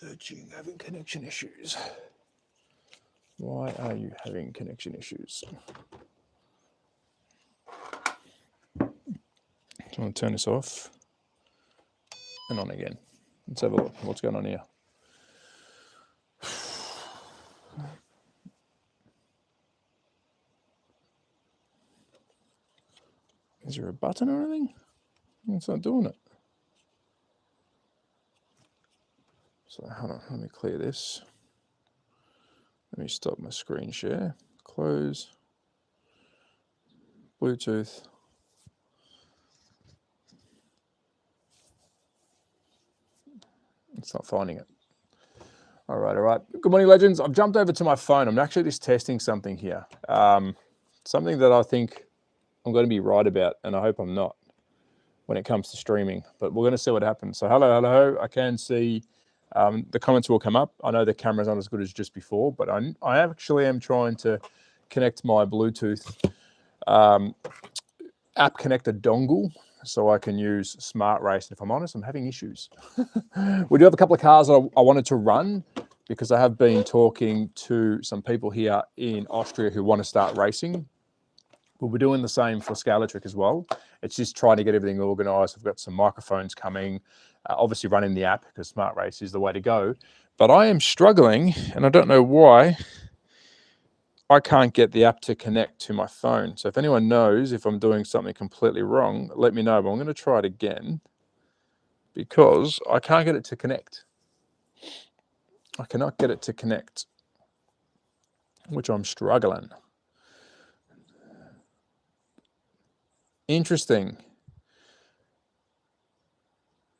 Searching, having connection issues. Why are you having connection issues? So I'm going to turn this off and on again. Let's have a look. What's going on here? Is there a button or anything? It's not doing it. So hold on, let me clear this. Let me stop my screen share. Close. Bluetooth. It's not finding it. All right. Good morning, legends. I've jumped over to my phone. I'm actually just testing something here. Something that I think I'm going to be right about, and I hope I'm not when it comes to streaming. But we're going to see what happens. So hello. I can see the comments will come up. I know the camera's not as good as just before, but I actually am trying to connect my Bluetooth app connector dongle so I can use Smart Race. And if I'm honest, I'm having issues. We do have a couple of cars that I wanted to run because I have been talking to some people here in Austria who want to start racing. We'll be doing the same for Scalatric as well. It's just trying to get everything organized. I've got some microphones coming, obviously running the app because Smart Race is the way to go. But I am struggling, and I don't know why. I can't get the app to connect to my phone. So if anyone knows if I'm doing something completely wrong, let me know. But I'm going to try it again because I can't get it to connect. I cannot get it to connect, which I'm struggling. Interesting.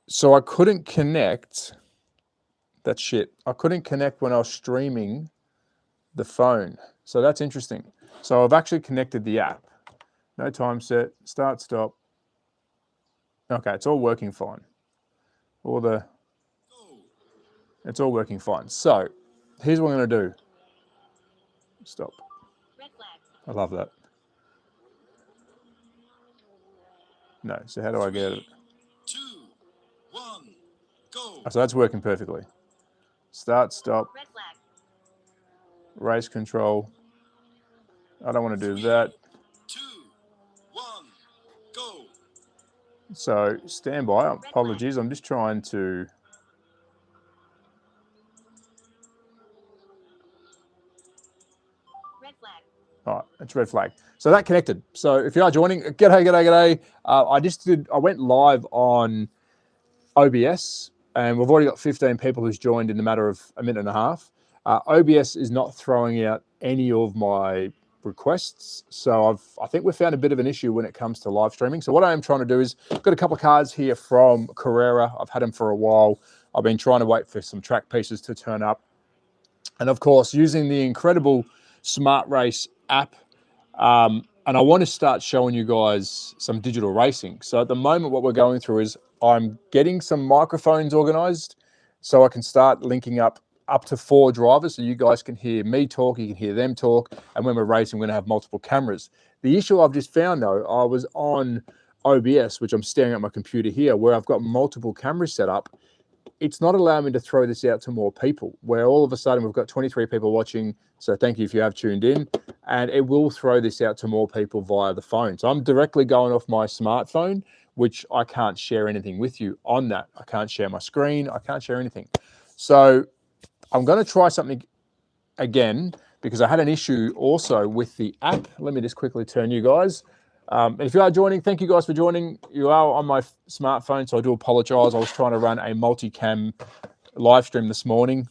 So I couldn't connect. That's shit. I couldn't connect when I was streaming the phone. So that's interesting. So I've actually connected the app. No time set, start, stop. Okay, it's all working fine. It's all working fine. So here's what I'm going to do. Stop. Red flag. I love that. No, so how do I get it? 2, 1, go. So that's working perfectly. Start, stop. Red flag. Race control. I don't want to do that. 2, 1, go. So stand by. Apologies. I'm just trying to. Red flag. All right, it's red flag. So that connected. So if you are joining, g'day. I went live on OBS, and we've already got 15 people who's joined in a matter of a minute and a half. OBS is not throwing out any of my requests. So I think we've found a bit of an issue when it comes to live streaming. So what I am trying to do is, I've got a couple of cards here from Carrera. I've had them for a while. I've been trying to wait for some track pieces to turn up. And of course, using the incredible Smart Race app. And I want to start showing you guys some digital racing. So at the moment, what we're going through is I'm getting some microphones organized so I can start linking up to 4 drivers so you guys can hear me talk, you can hear them talk, and when we're racing, we're going to have multiple cameras. The issue I've just found, though, I was on OBS, which I'm staring at my computer here, where I've got multiple cameras set up. It's not allowing me to throw this out to more people, where all of a sudden we've got 23 people watching. So thank you if you have tuned in, and it will throw this out to more people via the phone. So I'm directly going off my smartphone, which I can't share anything with you on that. I can't share my screen. I can't share anything. So I'm going to try something again because I had an issue also with the app. Let me just quickly turn you guys. If you are joining, thank you guys for joining. You are on my smartphone, so I do apologize. I was trying to run a multicam live stream this morning.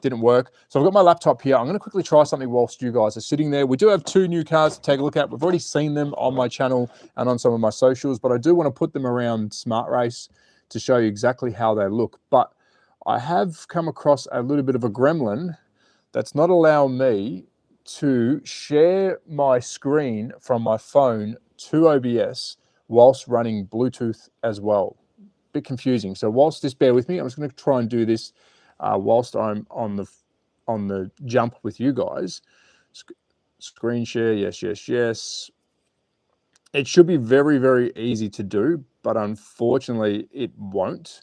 Didn't work. So I've got my laptop here. I'm going to quickly try something whilst you guys are sitting there. We do have 2 new cars to take a look at. We've already seen them on my channel and on some of my socials, but I do want to put them around Smart Race to show you exactly how they look. But I have come across a little bit of a gremlin that's not allowing me to share my screen from my phone to OBS whilst running Bluetooth as well. Bit confusing. So whilst just bear with me, I'm just going to try and do this whilst I'm on the jump with you guys. Screen share, yes. It should be very, very easy to do, but unfortunately it won't.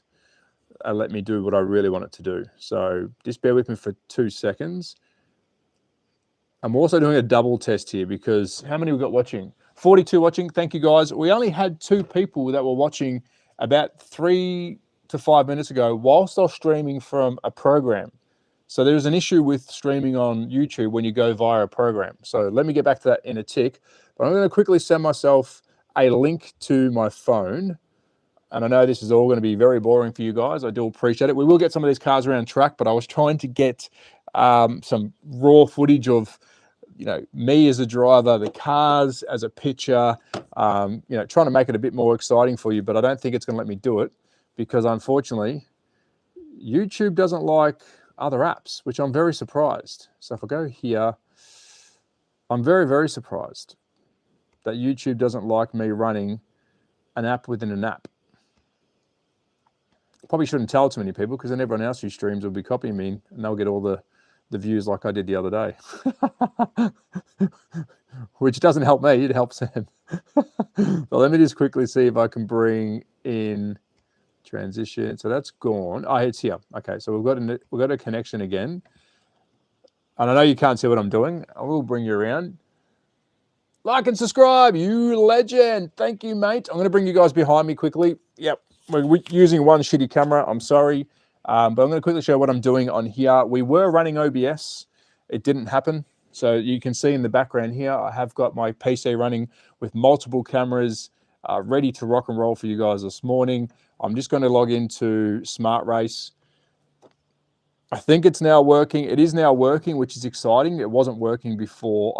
and let me do what I really want it to do. So just bear with me for 2 seconds. I'm also doing a double test here because how many we got watching? 42 watching. Thank you, guys. We only had 2 people that were watching about 3 to 5 minutes ago whilst I was streaming from a program. So there's an issue with streaming on YouTube when you go via a program. So let me get back to that in a tick. But I'm going to quickly send myself a link to my phone. And I know this is all going to be very boring for you guys. I do appreciate it. We will get some of these cars around track, but I was trying to get some raw footage of, you know, me as a driver, the cars as a pitcher, you know, trying to make it a bit more exciting for you, but I don't think it's going to let me do it because unfortunately, YouTube doesn't like other apps, which I'm very surprised. So if I go here, I'm very, very surprised that YouTube doesn't like me running an app within an app. Probably shouldn't tell too many people because then everyone else who streams will be copying me and they'll get all the views like I did the other day. Which doesn't help me, it helps them. But let me just quickly see if I can bring in transition. So that's gone. Oh, it's here. Okay, so we've got a connection again. And I know you can't see what I'm doing. I will bring you around. Like and subscribe, you legend. Thank you, mate. I'm going to bring you guys behind me quickly. Yep, we're using one shitty camera. I'm sorry. But I'm going to quickly show what I'm doing on here. We were running OBS. It didn't happen. So you can see in the background here, I have got my PC running with multiple cameras ready to rock and roll for you guys this morning. I'm just going to log into Smart Race. I think it's now working. It is now working, which is exciting. It wasn't working before.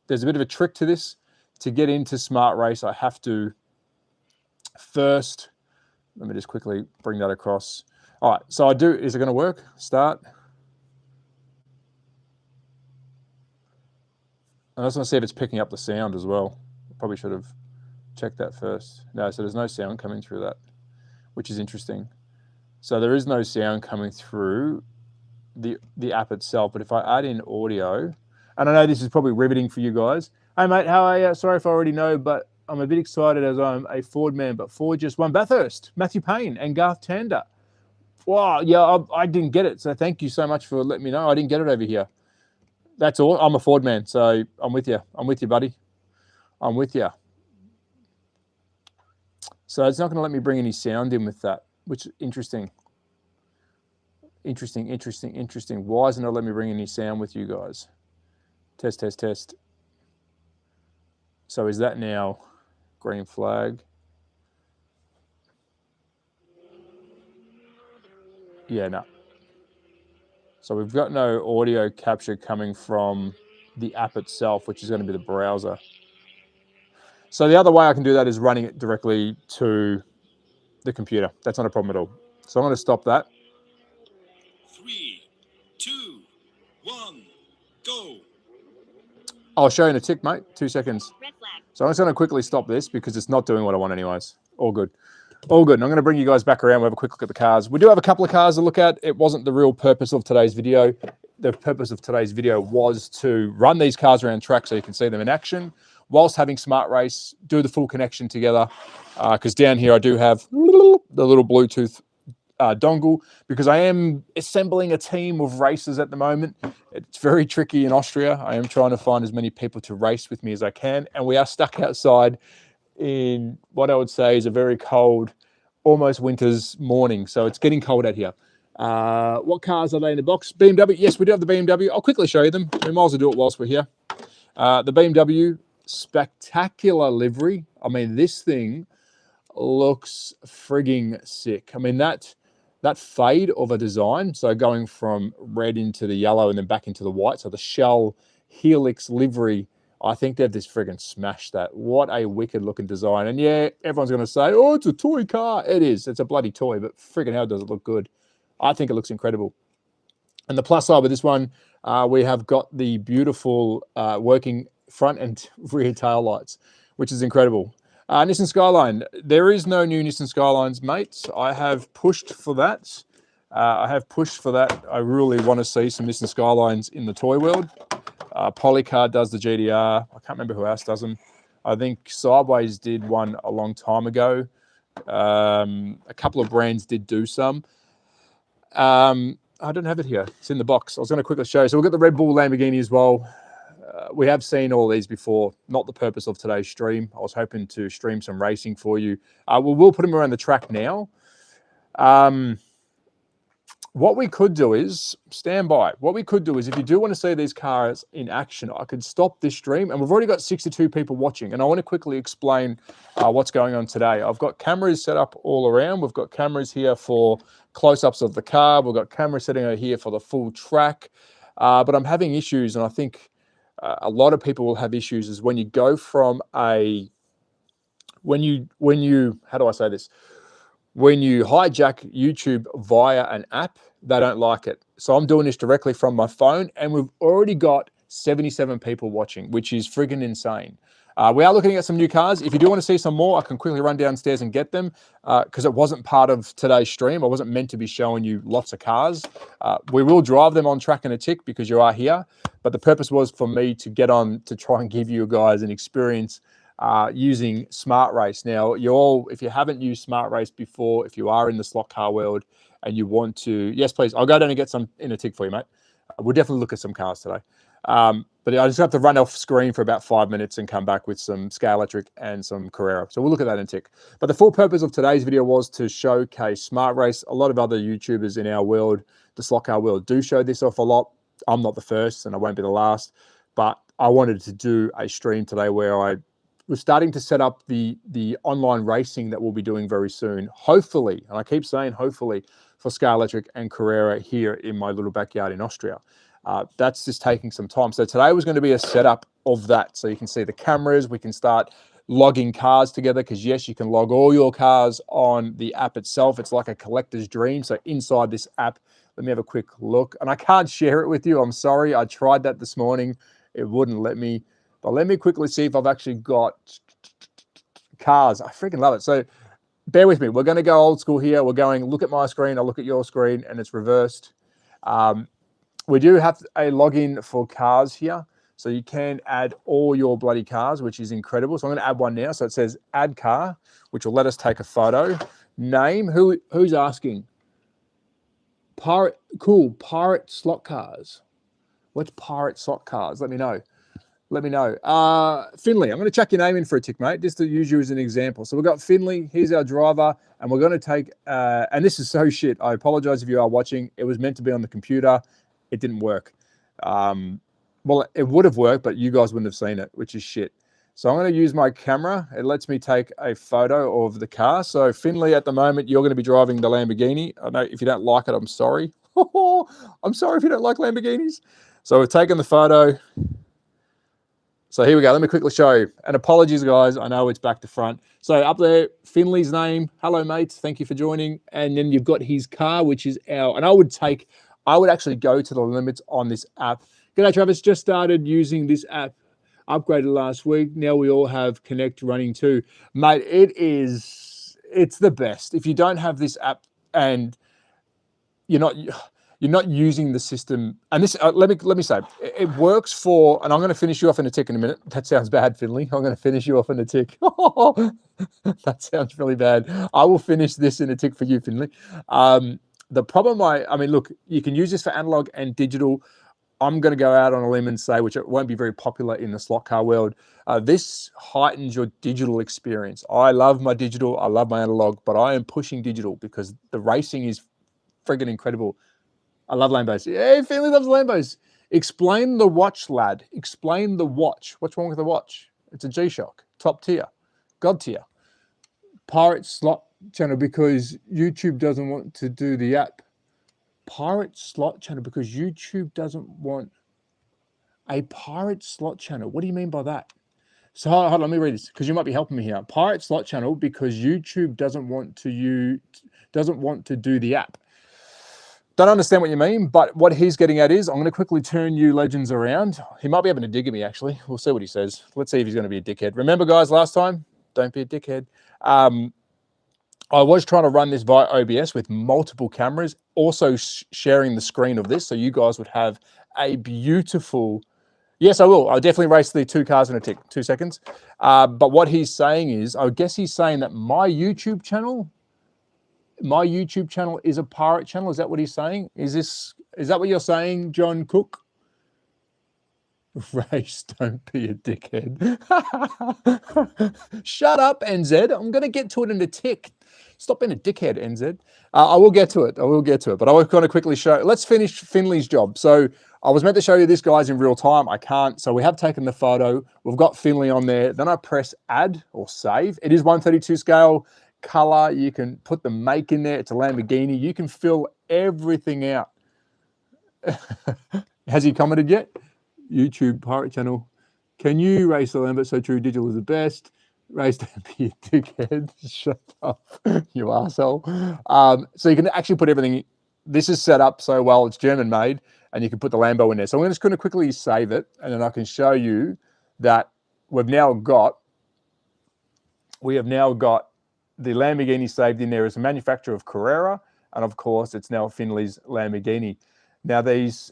There's a bit of a trick to this. To get into Smart Race, I have to first, let me just quickly bring that across. All right, so is it going to work? Start. I just want to see if it's picking up the sound as well. Probably should have checked that first. No, so there's no sound coming through that, which is interesting. So there is no sound coming through the app itself, but if I add in audio, and I know this is probably riveting for you guys. Hey mate, how are you? Sorry if I already know, but I'm a bit excited as I'm a Ford man, but Ford just won Bathurst, Matthew Payne and Garth Tander. Wow, yeah, I didn't get it, so thank you so much for letting me know. I didn't get it over here. That's all. I'm a Ford man, so I'm with you. I'm with you, buddy. I'm with you. So it's not going to let me bring any sound in with that, which is interesting. Interesting. Why isn't it letting me bring any sound with you guys? Test. So is that now green flag? Yeah, no. So we've got no audio capture coming from the app itself, which is going to be the browser. So the other way I can do that is running it directly to the computer. That's not a problem at all. So I'm going to stop that. 3, 2, 1, go. I'll show you in a tick, mate. 2 seconds. Red flag. So I'm just going to quickly stop this because it's not doing what I want anyways. All good. All good. And I'm going to bring you guys back around. We'll have a quick look at the cars. We do have a couple of cars to look at. It wasn't the real purpose of today's video. The purpose of today's video was to run these cars around track so you can see them in action whilst having Smart Race, do the full connection together. Because down here I do have the little Bluetooth dongle because I am assembling a team of racers at the moment. It's very tricky in Austria. I am trying to find as many people to race with me as I can. And we are stuck outside in what I would say is a very cold, almost winter's morning. So it's getting cold out here. What cars are they in the box? BMW. Yes, we do have the BMW. I'll quickly show you them. We might as well do it whilst we're here. The BMW, spectacular livery. I mean, this thing looks frigging sick. I mean, that fade of a design, so going from red into the yellow and then back into the white, so the shell helix livery, I think they've just friggin' smashed that. What a wicked looking design. And yeah, everyone's going to say, oh, it's a toy car. It is. It's a bloody toy, but friggin' hell does it look good. I think it looks incredible. And the plus side with this one, we have got the beautiful working front and rear tail lights, which is incredible. Nissan Skyline. There is no new Nissan Skylines, mates. I have pushed for that. I really want to see some Nissan Skylines in the toy world. Polycar does the GDR. I can't remember who else does them. I think Sideways did one a long time ago. A couple of brands did do some. I don't have it here. It's in the box. I was going to quickly show you. So we've got the Red Bull Lamborghini as well. We have seen all these before. Not the purpose of today's stream. I was hoping to stream some racing for you. We'll put them around the track now. What we could do is, stand by. What we could do is, if you do want to see these cars in action, I could stop this stream. And we've already got 62 people watching. And I want to quickly explain what's going on today. I've got cameras set up all around. We've got cameras here for close-ups of the car. We've got cameras sitting over here for the full track. But I'm having issues, and I think a lot of people will have issues, is when you go from a, when you, how do I say this? When you hijack YouTube via an app, they don't like it. So I'm doing this directly from my phone, and we've already got 77 people watching, which is friggin' insane. We are looking at some new cars. If you do want to see some more, I can quickly run downstairs and get them, because it wasn't part of today's stream. I wasn't meant to be showing you lots of cars. We will drive them on track in a tick because you are here, but the purpose was for me to get on to try and give you guys an experience using Smart Race. Now, if you haven't used Smart Race before, if you are in the slot car world and you want to, yes, please, I'll go down and get some in a tick for you, mate. We'll definitely look at some cars today. But I just have to run off screen for about 5 minutes and come back with some Scale Electric and some Carrera. So we'll look at that in a tick. But the full purpose of today's video was to showcase Smart Race. A lot of other YouTubers in our world, the slot car world, do show this off a lot. I'm not the first and I won't be the last, but I wanted to do a stream today where I was starting to set up the online racing that we'll be doing very soon. Hopefully, and I keep saying hopefully, for Scale Electric and Carrera here in my little backyard in Austria. That's just taking some time. So today was going to be a setup of that. So you can see the cameras. We can start logging cars together, because yes, you can log all your cars on the app itself. It's like a collector's dream. So inside this app, let me have a quick look. And I can't share it with you. I'm sorry. I tried that this morning. It wouldn't let me. But let me quickly see if I've actually got cars. I freaking love it. So bear with me. We're going to go old school here. We're going, look at my screen, I'll look at your screen, and it's reversed. We do have a login for cars here. So you can add all your bloody cars, which is incredible. So I'm going to add one now. So it says add car, which will let us take a photo. Name, who's asking? Pirate, cool, Pirate Slot Cars. What's Pirate Slot Cars? Let me know. Let me know. Finley, I'm going to chuck your name in for a tick, mate, just to use you as an example. So we've got Finley. He's our driver, and we're going to take, and this is so shit. I apologize if you are watching. It was meant to be on the computer. It didn't work. Well, it would have worked, but you guys wouldn't have seen it, which is shit. So I'm going to use my camera. It lets me take a photo of the car. So Finley, at the moment, you're going to be driving the Lamborghini. I know if you don't like it, I'm sorry. I'm sorry if you don't like Lamborghinis. So we've taken the photo. So here we go. Let me quickly show you. And apologies, guys. I know it's back to front. So up there, Finley's name. Hello, mates. Thank you for joining. And then you've got his car, which is our, and I would actually go to the limits on this app. G'day, Travis. Just started using this app. Upgraded last week. Now we all have Connect running too. Mate, it's the best. If you don't have this app and you're not using the system, and this let me say, it works for, and I'm going to finish you off in a tick in a minute. That sounds bad, Finley. I'm going to finish you off in a tick. That sounds really bad. I will finish this in a tick for you, Finley. The problem, I mean, look, you can use this for analog and digital. I'm going to go out on a limb and say, which it won't be very popular in the slot car world, this heightens your digital experience. I love my digital, I love my analog, but I am pushing digital because the racing is friggin' incredible. I love Lambos. Hey, Finley loves Lambos. Explain the watch, lad. Explain the watch. What's wrong with the watch? It's a G-Shock, top tier, God tier. Pirate Slot Channel because YouTube doesn't want to do the app. Pirate Slot Channel because YouTube doesn't want a Pirate Slot Channel. What do you mean by that? So hold on, let me read this because you might be helping me here. Pirate Slot Channel because YouTube doesn't want to do the app. Don't understand what you mean, but what he's getting at is, I'm going to quickly turn you legends around. He might be able to dig at me, actually. We'll see what he says. Let's see if he's going to be a dickhead. Remember, guys, last time? Don't be a dickhead. I was trying to run this via OBS with multiple cameras, also sharing the screen of this, so you guys would have a beautiful... Yes, I will. I'll definitely race the two cars in a tick. 2 seconds. But what he's saying is, I guess he's saying that my YouTube channel my YouTube channel is a pirate channel. Is that what he's saying? Is that what you're saying, John Cook? Race, don't be a dickhead. Shut up, NZ. I'm going to get to it in a tick. Stop being a dickhead, NZ. I will get to it. But I was going to quickly show. Let's finish Finley's job. So I was meant to show you this, guys, in real time. I can't. So we have taken the photo. We've got Finley on there. Then I press add or save. It is 132 scale color. You can put the make in there. It's a Lamborghini. You can fill everything out. Has he commented yet? YouTube pirate channel. Can you race the Lambo? So true. Digital is the best. Race, don't be a dickhead. Shut up, you asshole. So you can actually put everything. This is set up so well. It's German made, and you can put the Lambo in there. So I'm just going to quickly save it, and then I can show you that we have now got the Lamborghini saved in there as a manufacturer of Carrera, and of course it's now Finley's Lamborghini. Now these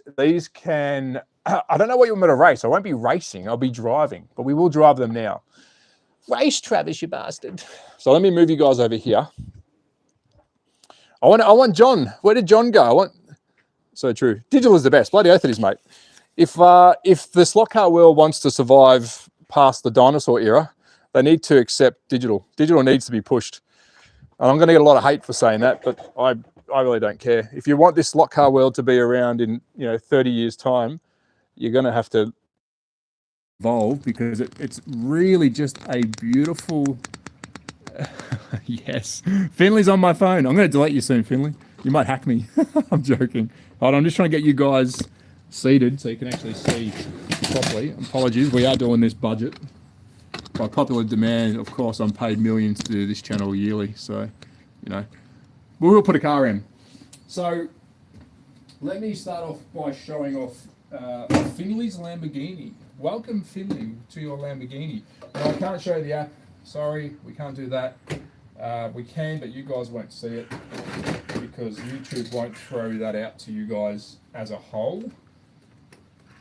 can, I don't know what you want me to race. I won't be racing, I'll be driving, but we will drive them now. Race, Travis, you bastard. So let me move you guys over here. I want John. Where did John go? So true. Digital is the best. Bloody oath it is, mate. If the slot car world wants to survive past the dinosaur era, they need to accept digital. Digital needs to be pushed. And I'm going to get a lot of hate for saying that, but I really don't care. If you want this slot car world to be around in 30 years' time, you're going to have to evolve, because it's really just a beautiful. Yes, Finley's on my phone. I'm going to delete you soon, Finley. You might hack me. I'm joking. Hold on, I'm just trying to get you guys seated so you can actually see properly. Apologies, we are doing this budget. By popular demand, of course, I'm paid millions to do this channel yearly. So, we will put a car in. So, let me start off by showing off Finley's Lamborghini. Welcome, Finley, to your Lamborghini. Now, I can't show you the app. Sorry, we can't do that. We can, but you guys won't see it because YouTube won't throw that out to you guys as a whole.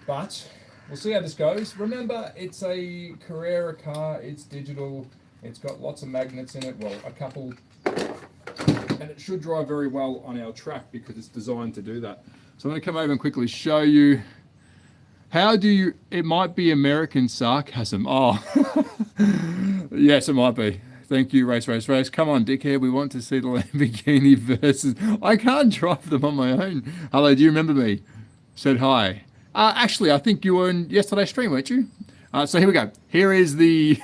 But we'll see how this goes. Remember, it's a Carrera car. It's digital. It's got lots of magnets in it. Well, a couple. And it should drive very well on our track because it's designed to do that. So I'm going to come over and quickly show you. It might be American sarcasm. Oh, yes, it might be. Thank you, race. Come on, dickhead. We want to see the Lamborghini versus. I can't drive them on my own. Hello, do you remember me? Said hi. Actually, I think you were in yesterday's stream, weren't you? So here we go. Here is the.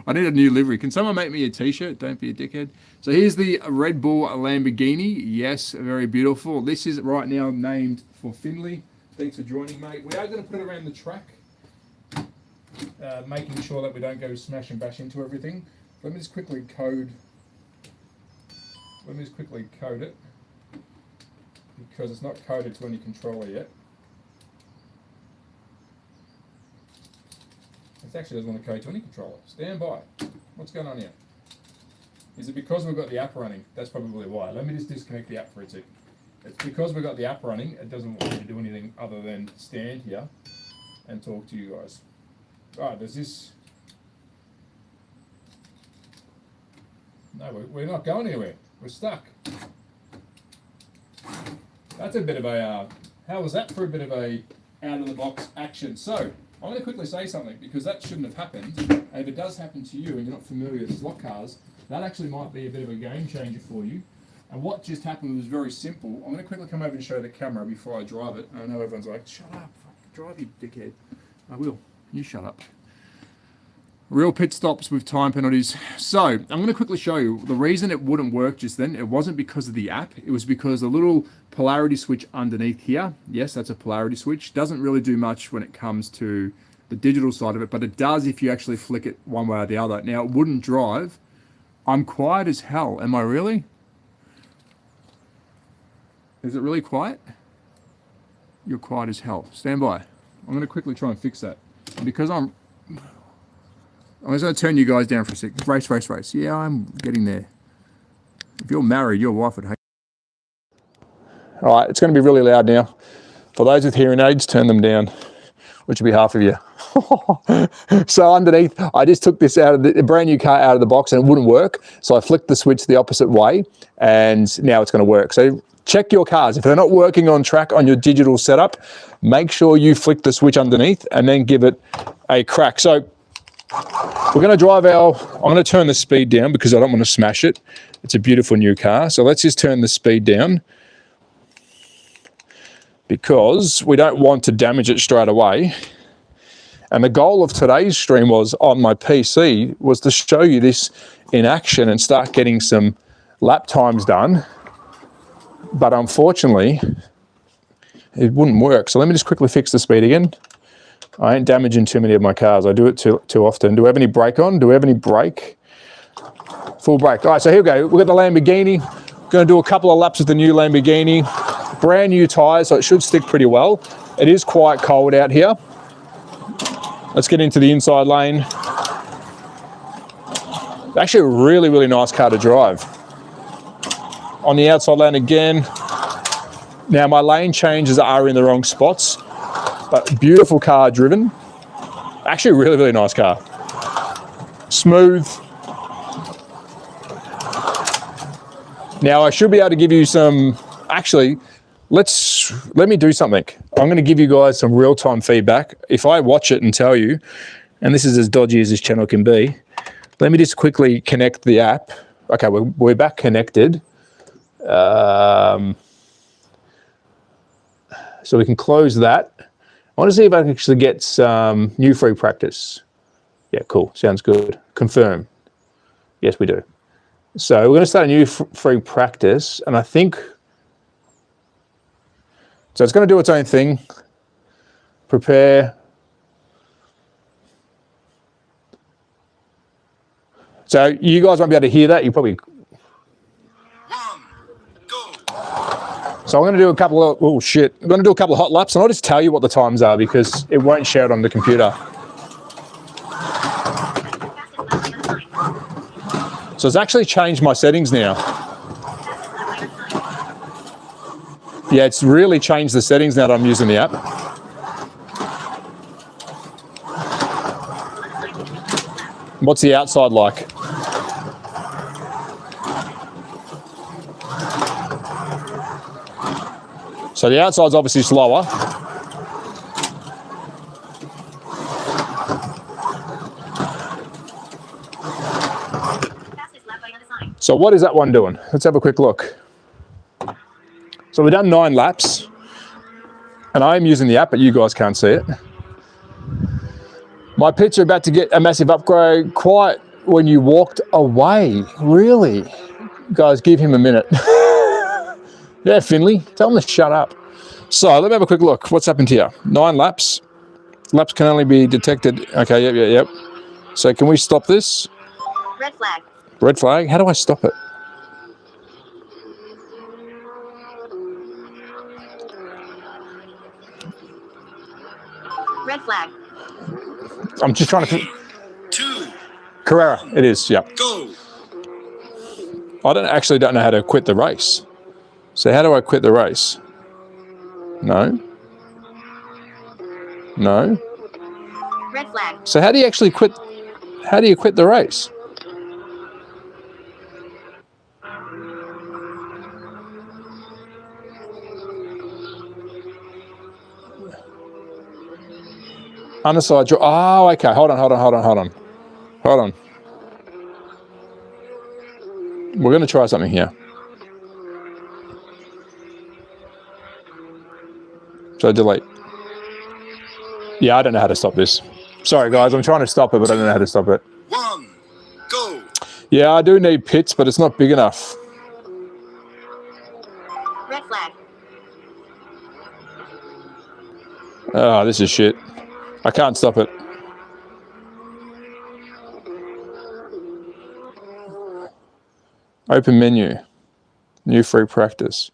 I need a new livery. Can someone make me a t-shirt? Don't be a dickhead. So here's the Red Bull Lamborghini. Yes, very beautiful. This is right now named for Finley. Thanks for joining, mate. We are going to put it around the track, making sure that we don't go smash and bash into everything. Let me just quickly code it, because it's not coded to any controller yet. It actually doesn't want to code to any controller. Stand by. What's going on here? Is it because we've got the app running? That's probably why. Let me just disconnect the app for a sec. It's because we've got the app running. It doesn't want me to do anything other than stand here and talk to you guys. Right, there's this. No, we're not going anywhere. We're stuck. That's a bit of a, how was that for a bit of a out of the box action? So, I'm going to quickly say something, because that shouldn't have happened. And if it does happen to you and you're not familiar with slot cars, that actually might be a bit of a game changer for you. And what just happened was very simple. I'm going to quickly come over and show the camera before I drive it. I know everyone's like, shut up, drive, you dickhead. I will. You shut up. Real pit stops with time penalties. So I'm going to quickly show you the reason it wouldn't work just then. It wasn't because of the app. It was because the little polarity switch underneath here. Yes, that's a polarity switch. Doesn't really do much when it comes to the digital side of it, but it does if you actually flick it one way or the other. Now, it wouldn't drive. I'm quiet as hell. Am I really? Is it really quiet? You're quiet as hell. Stand by. I'm going to quickly try and fix that. And because I'm just going to turn you guys down for a sec. Race. Yeah, I'm getting there. If you're married, your wife would hate. All right, it's going to be really loud now. For those with hearing aids, turn them down. which would be half of you. So underneath, I just took this out of the brand new car out of the box and it wouldn't work. So I flicked the switch the opposite way and now it's going to work. So check your cars. If they're not working on track on your digital setup, make sure you flick the switch underneath and then give it a crack. So we're going to drive I'm going to turn the speed down because I don't want to smash it. It's a beautiful new car. So let's just turn the speed down because we don't want to damage it straight away. And the goal of today's stream was on my PC was to show you this in action and start getting some lap times done. But unfortunately, it wouldn't work. So let me just quickly fix the speed again. I ain't damaging too many of my cars. I do it too often. Do we have any brake on? Do we have any brake? Full brake. All right, so here we go. We've got the Lamborghini. Going to do a couple of laps with the new Lamborghini. Brand new tyres, so it should stick pretty well. It is quite cold out here. Let's get into the inside lane. Actually a really, really nice car to drive. On the outside lane again. Now my lane changes are in the wrong spots, but beautiful car driven. Actually a really, really nice car. Smooth. Now I should be able to give you some, actually, let me do something. I'm going to give you guys some real-time feedback. If I watch it and tell you, and this is as dodgy as this channel can be, let me just quickly connect the app. Okay, we're back connected. So we can close that. I want to see if I can actually get some new free practice. Yeah, cool. Sounds good. Confirm. Yes, we do. So we're going to start a new free practice, and I think, so it's going to do its own thing. Prepare. So you guys won't be able to hear that. You probably. Go. So I'm going to do a couple of, oh shit. I'm going to do a couple of hot laps and I'll just tell you what the times are because it won't show it on the computer. So it's actually changed my settings now. Yeah, it's really changed the settings now that I'm using the app. What's the outside like? So the outside's obviously slower. So what is that one doing? Let's have a quick look. So we've done 9 laps and I am using the app, but you guys can't see it. My pits are about to get a massive upgrade quite when you walked away. Really? Guys, give him a minute. Yeah, Finley, tell him to shut up. So let me have a quick look. What's happened here? 9 laps. Laps can only be detected. Okay, yep. So can we stop this? Red flag. Red flag? How do I stop it? Red flag. I'm just trying to... 2. Carrera, it is, yeah. Go. I don't know how to quit the race. So how do I quit the race? No. No. Red flag. So how do you actually quit? How do you quit the race? Underside draw. Oh, okay. Hold on. We're going to try something here. So delete. Yeah, I don't know how to stop this. Sorry, guys. I'm trying to stop it, but I don't know how to stop it. 1. Go. Yeah, I do need pits, but it's not big enough. Red flag. Oh, this is shit. I can't stop it. Open menu. New free practice.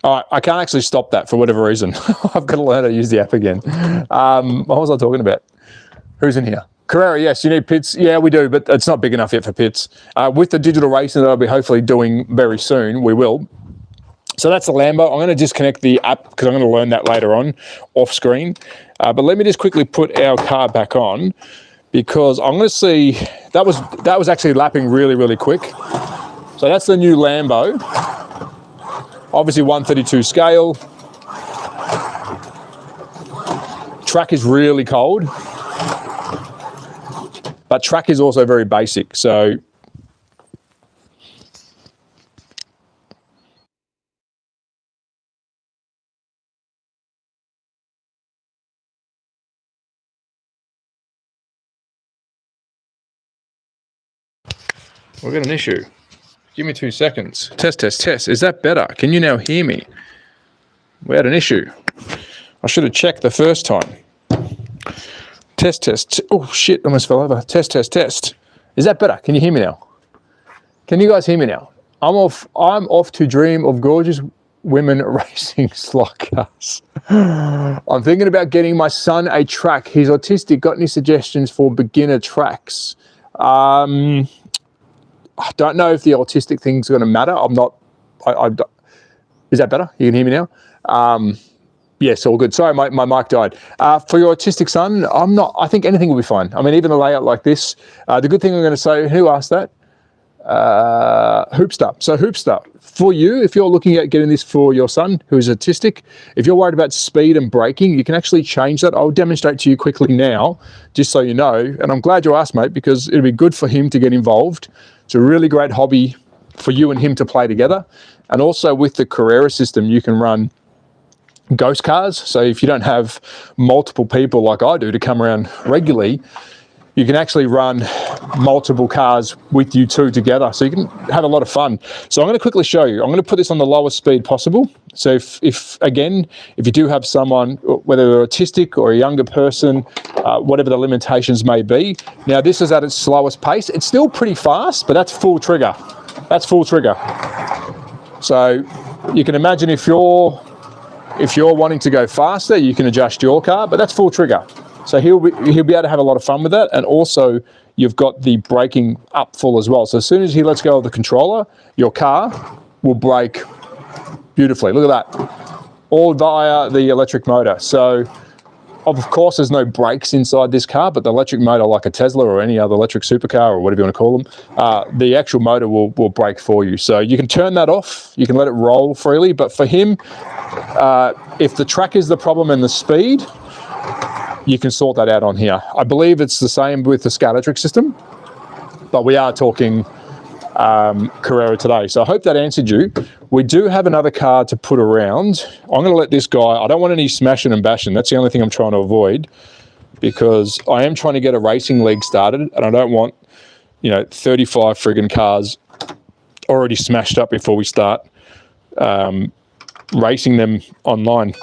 All right, I can't actually stop that for whatever reason. I've got to learn how to use the app again. What was I talking about? Who's in here? Carrera, yes, you need pits. Yeah, we do, but it's not big enough yet for pits. With the digital racing that I'll be hopefully doing very soon, we will. So that's the Lambo. I'm going to disconnect the app because I'm going to learn that later on off screen. But let me just quickly put our car back on because I'm going to see that was actually lapping really, really quick. So that's the new Lambo. Obviously 132 scale. Track is really cold, but track is also very basic. So we've got an issue. Give me 2 seconds. Test, test, test. Is that better? Can you now hear me? We had an issue. I should have checked the first time. Test, test. Oh, shit, almost fell over. Test, test, test. Is that better? Can you hear me now? Can you guys hear me now? I'm off to dream of gorgeous women racing slot cars. I'm thinking about getting my son a track. He's autistic. Got any suggestions for beginner tracks? I don't know if the autistic thing's going to matter. I'm not. Is that better? You can hear me now? Yes, all good. Sorry, my mic died. For your autistic son, I think anything will be fine. I mean, even a layout like this. The good thing I'm going to say, who asked that? Hoopster. So Hoopster, for you, if you're looking at getting this for your son who's autistic, if you're worried about speed and braking, you can actually change that. I'll demonstrate to you quickly now, just so you know. And I'm glad you asked, mate, because it'll be good for him to get involved. It's a really great hobby for you and him to play together. And also with the Carrera system, you can run ghost cars. So if you don't have multiple people like I do to come around regularly, you can actually run multiple cars with you two together. So you can have a lot of fun. So I'm going to quickly show you. I'm going to put this on the lowest speed possible. So if you do have someone, whether they're autistic or a younger person, whatever the limitations may be. Now this is at its slowest pace. It's still pretty fast, but that's full trigger. That's full trigger. So you can imagine if you're wanting to go faster, you can adjust your car, but that's full trigger. So he'll be able to have a lot of fun with that. And also you've got the braking up full as well. So as soon as he lets go of the controller, your car will brake beautifully. Look at that, all via the electric motor. So of course there's no brakes inside this car, but the electric motor, like a Tesla or any other electric supercar or whatever you want to call them, the actual motor will brake for you. So you can turn that off, you can let it roll freely, but for him, if the track is the problem and the speed, you can sort that out on here. I believe it's the same with the Scaletric system, but we are talking Carrera today. So I hope that answered you. We do have another car to put around. I'm going to let this guy, I don't want any smashing and bashing. That's the only thing I'm trying to avoid, because I am trying to get a racing league started and I don't want, 35 friggin' cars already smashed up before we start racing them online.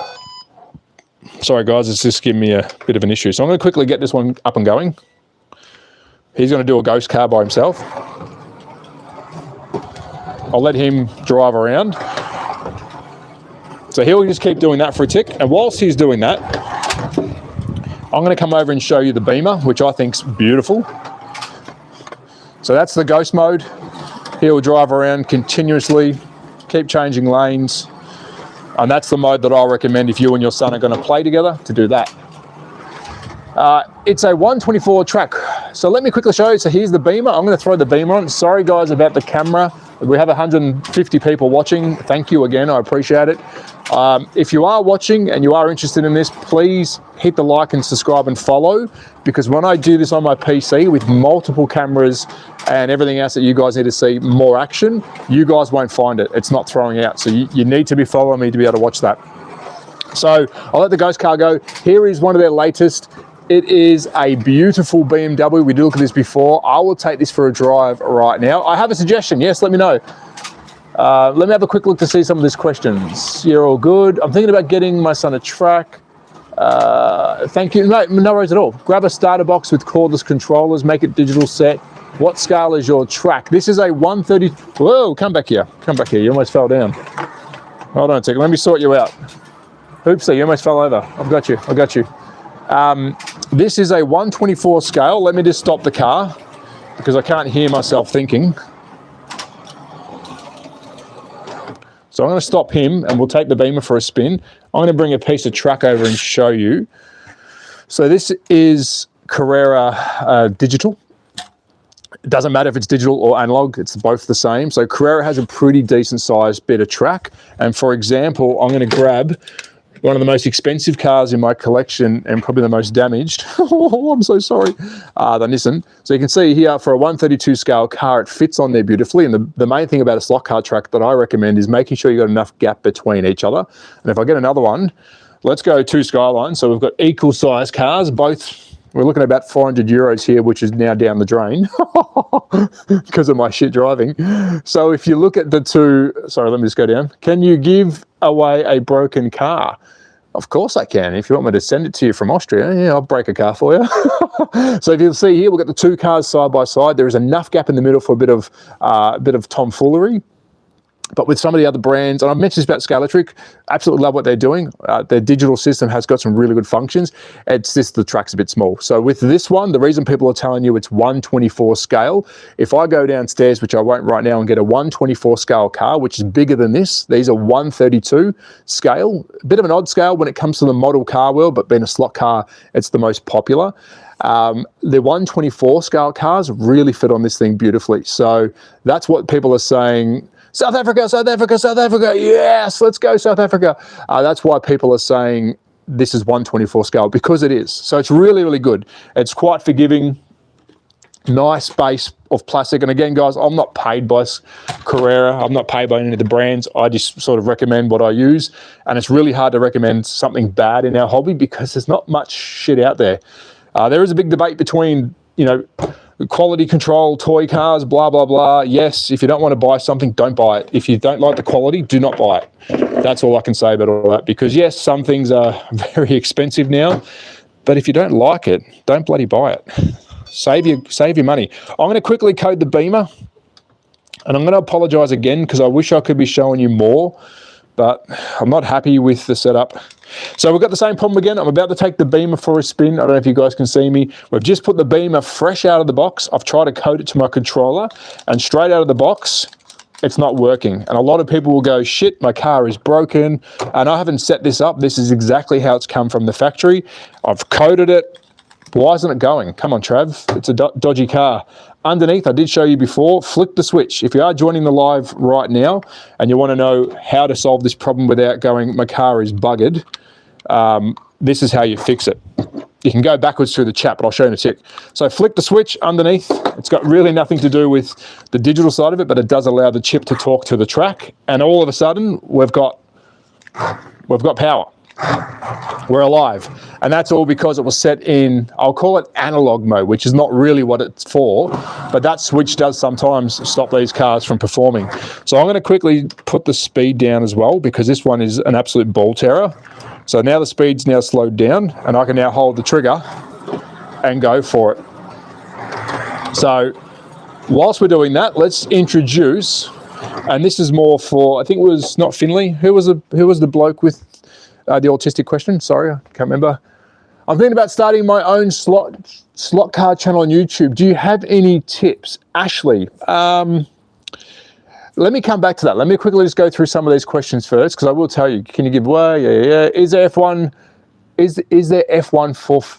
Sorry guys, it's just giving me a bit of an issue. So I'm going to quickly get this one up and going. He's going to do a ghost car by himself. I'll let him drive around. So he'll just keep doing that for a tick. And whilst he's doing that, I'm going to come over and show you the Beamer, which I think's beautiful. So that's the ghost mode. He'll drive around continuously, keep changing lanes. And that's the mode that I'll recommend if you and your son are going to play together, to do that. It's a 124 track. So let me quickly show you. So here's the Beamer. I'm going to throw the Beamer on. Sorry guys about the camera. We have 150 people watching. Thank you again. I appreciate it. If you are watching and you are interested in this, please hit the like and subscribe and follow, because when I do this on my PC with multiple cameras and everything else that you guys need to see more action, you guys won't find it. It's not throwing out. So you need to be following me to be able to watch that. So I'll let the ghost car go. Here is one of their latest. It is a beautiful BMW. We did look at this before. I will take this for a drive right now. I have a suggestion. Yes, let me know. Let me have a quick look to see some of these questions. You're all good. I'm thinking about getting my son a track. Thank you. No worries at all. Grab a starter box with cordless controllers. Make it digital set. What scale is your track? This is a 130. Whoa, come back here. Come back here. You almost fell down. Hold on a second. Let me sort you out. Oopsie, you almost fell over. I've got you. I got you. This is a 124 scale. Let me just stop the car because I can't hear myself thinking. So I'm going to stop him and we'll take the Beamer for a spin. I'm going to bring a piece of track over and show you. So this is Carrera digital. It doesn't matter if it's digital or analog, it's both the same. So Carrera has a pretty decent sized bit of track. And for example, I'm going to grab one of the most expensive cars in my collection and probably the most damaged. Oh, I'm so sorry. The Nissan. So you can see here for a 132 scale car, it fits on there beautifully. And the main thing about a slot car track that I recommend is making sure you got enough gap between each other. And if I get another one, let's go 2 Skylines. So we've got equal size cars, both. We're looking at about 400 euros here, which is now down the drain because of my shit driving. So if you look at the two, sorry, let me just go down. Can you give away a broken car? Of course I can. If you want me to send it to you from Austria, yeah, I'll break a car for you. So if you'll see here, we've got the 2 cars side by side. There is enough gap in the middle for a bit of tomfoolery. But with some of the other brands, and I've mentioned this about Scalatric, absolutely love what they're doing. Their digital system has got some really good functions. It's just the track's a bit small. So with this one, the reason people are telling you it's 124 scale, if I go downstairs, which I won't right now, and get a 124 scale car, which is bigger than this, these are 132 scale. A bit of an odd scale when it comes to the model car world, but being a slot car, it's the most popular. The 124 scale cars really fit on this thing beautifully. So that's what people are saying. South Africa, South Africa, South Africa. Yes, let's go South Africa. That's why people are saying this is 124 scale, because it is. So it's really, really good. It's quite forgiving, nice base of plastic. And again, guys, I'm not paid by Carrera. I'm not paid by any of the brands. I just sort of recommend what I use. And it's really hard to recommend something bad in our hobby because there's not much shit out there. There is a big debate between, you know, quality control, toy cars, blah, blah, blah. Yes, if you don't want to buy something, don't buy it. If you don't like the quality, do not buy it. That's all I can say about all that. Because yes, some things are very expensive now, but if you don't like it, don't bloody buy it. Save your money. I'm going to quickly code the Beamer, and I'm going to apologize again because I wish I could be showing you more, but I'm not happy with the setup. So we've got the same problem again. I'm about to take the Beamer for a spin. I don't know if you guys can see me. We've just put the Beamer fresh out of the box. I've tried to code it to my controller, and straight out of the box, it's not working. And a lot of people will go, shit, my car is broken. And I haven't set this up. This is exactly how it's come from the factory. I've coded it. Why isn't it going? Come on, Trav. It's a dodgy car. Underneath, I did show you before, flick the switch. If you are joining the live right now and you want to know how to solve this problem without going, my car is buggered, this is how you fix it. You can go backwards through the chat, but I'll show you in a tick. So flick the switch underneath. It's got really nothing to do with the digital side of it, but it does allow the chip to talk to the track. And all of a sudden, we've got power. We're alive. And that's all because it was set in, I'll call it analog mode, which is not really what it's for, but that switch does sometimes stop these cars from performing. So I'm going to quickly put the speed down as well, because this one is an absolute ball terror. So now the speed's now slowed down, and I can now hold the trigger and go for it. So whilst we're doing that, let's introduce, and this is more for, I think it was not Finley. Who was the bloke with the autistic question? Sorry, I can't remember. I'm thinking about starting my own slot car channel on YouTube. Do you have any tips? Ashley, let me come back to that. Let me quickly just go through some of these questions first, because I will tell you, can you give away? Yeah. Is there F1? Is there F1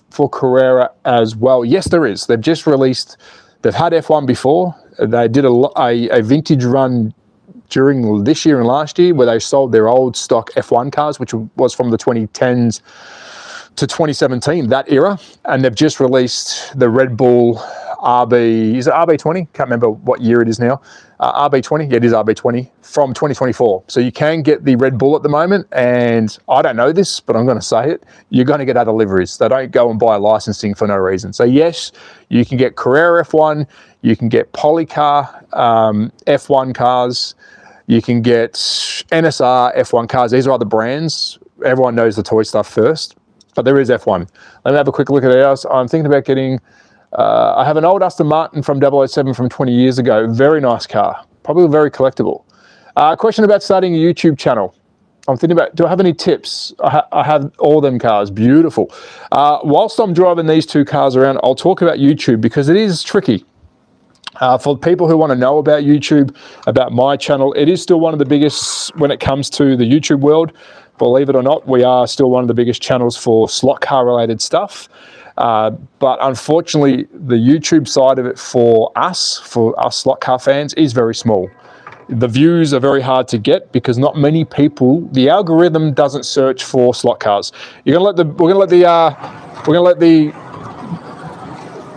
for Carrera as well? Yes, there is. They've just released, they've had F1 before. They did a vintage run during this year and last year where they sold their old stock F1 cars, which was from the 2010s to 2017, that era. And they've just released the Red Bull RB, is it RB20? Can't remember what year it is now. RB20, yeah, it is RB20 from 2024. So you can get the Red Bull at the moment, and I don't know this, but I'm going to say it. You're going to get other liveries. They don't go and buy licensing for no reason. So yes, you can get Carrera F1, you can get Polycar F1 cars, you can get NSR F1 cars. These are other brands. Everyone knows the toy stuff first, but there is F1. Let me have a quick look at ours. I'm thinking about getting, I have an old Aston Martin from 007 from 20 years ago. Very nice car, probably very collectible. Question about starting a YouTube channel. I'm thinking about, do I have any tips? I have all them cars, beautiful. Whilst I'm driving these two cars around, I'll talk about YouTube because it is tricky. For people who want to know about YouTube, about my channel, it is still one of the biggest when it comes to the YouTube world. Believe it or not, we are still one of the biggest channels for slot car related stuff. But unfortunately, the YouTube side of it for us slot car fans, is very small. The views are very hard to get because not many people, the algorithm doesn't search for slot cars. We're gonna let the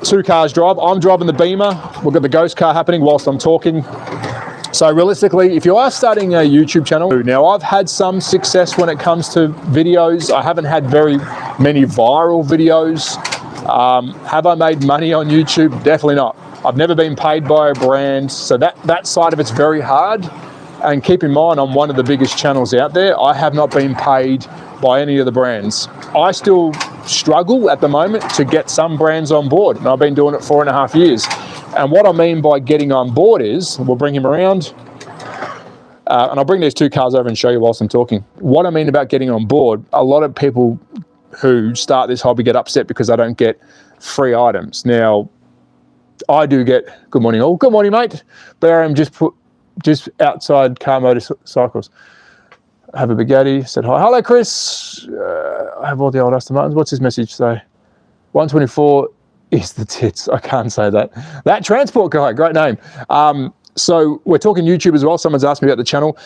two cars drive. I'm driving the Beamer. We've got the ghost car happening whilst I'm talking. So realistically, if you are starting a YouTube channel, now I've had some success when it comes to videos. I haven't had very many viral videos. Have I made money on YouTube? Definitely not. I've never been paid by a brand. So that side of it's very hard. And keep in mind, I'm one of the biggest channels out there. I have not been paid by any of the brands. I still struggle at the moment to get some brands on board, and I've been doing it 4.5 years. And what I mean by getting on board is, we'll bring him around, and I'll bring these two cars over and show you whilst I'm talking. What I mean about getting on board, a lot of people who start this hobby get upset because they don't get free items. Now, I do get, good morning all, good morning mate, Barham just outside Car Motorcycles. I have a Bugatti, said hi. Hello, Chris. I have all the old Aston Martins. What's his message say? 124 is the tits. I can't say that. That Transport Guy, great name. So we're talking YouTube as well. Someone's asked me about the channel.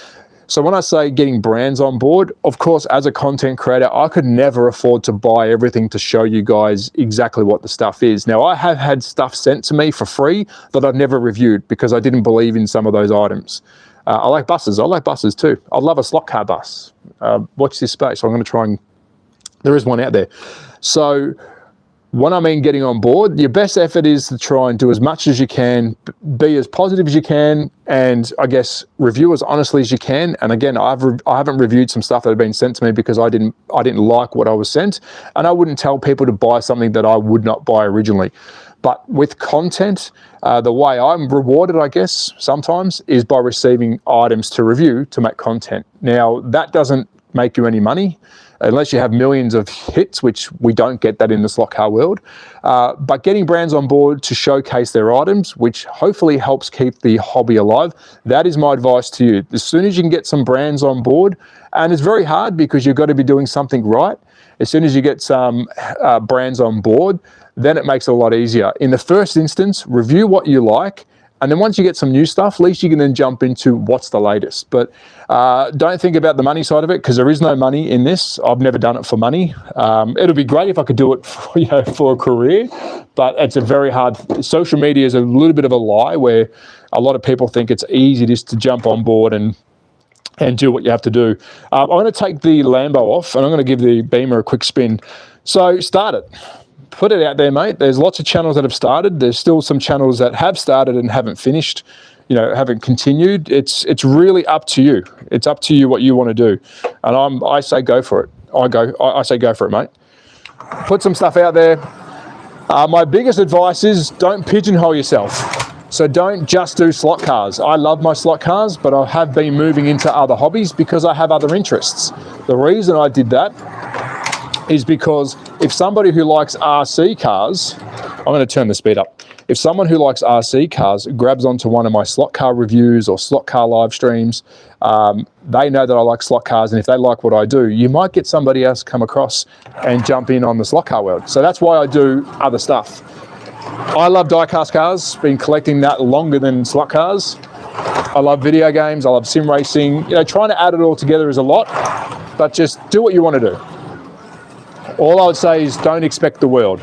So when I say getting brands on board, of course, as a content creator, I could never afford to buy everything to show you guys exactly what the stuff is. Now, I have had stuff sent to me for free that I've never reviewed because I didn't believe in some of those items. I like buses. I like buses too. I love a slot car bus. Watch this space. I'm going to try and, there is one out there. So when I mean getting on board, your best effort is to try and do as much as you can, be as positive as you can, and I guess review as honestly as you can. And again, I haven't reviewed some stuff that had been sent to me because I didn't like what I was sent, and I wouldn't tell people to buy something that I would not buy originally. But with content, the way I'm rewarded, I guess, sometimes is by receiving items to review to make content. Now, that doesn't make you any money unless you have millions of hits, which we don't get that in the slot car world. But getting brands on board to showcase their items, which hopefully helps keep the hobby alive, that is my advice to you. As soon as you can get some brands on board, and it's very hard because you've got to be doing something right. As soon as you get some brands on board, then it makes it a lot easier. In the first instance, review what you like, and then once you get some new stuff, at least you can then jump into what's the latest. But don't think about the money side of it, because there is no money in this. I've never done it for money. It'll be great if I could do it for, for a career, but it's a very hard, social media is a little bit of a lie where a lot of people think it's easy just to jump on board and do what you have to do. I'm going to take the Lambo off and I'm going to give the Beamer a quick spin. So start it. Put it out there, mate. There's lots of channels that have started. There's still some channels that have started and haven't finished, haven't continued. It's really up to you. It's up to you what you want to do. And I say go for it. I say go for it, mate. Put some stuff out there. My biggest advice is don't pigeonhole yourself. So don't just do slot cars. I love my slot cars, but I have been moving into other hobbies because I have other interests. The reason I did that is because if somebody who likes RC cars, I'm going to turn the speed up. If someone who likes RC cars grabs onto one of my slot car reviews or slot car live streams, they know that I like slot cars, and if they like what I do, you might get somebody else come across and jump in on the slot car world. So that's why I do other stuff. I love DIECAST cars, been collecting that longer than slot cars. I love video games, I love sim racing. Trying to add it all together is a lot, but just do what you want to do. All I would say is don't expect the world.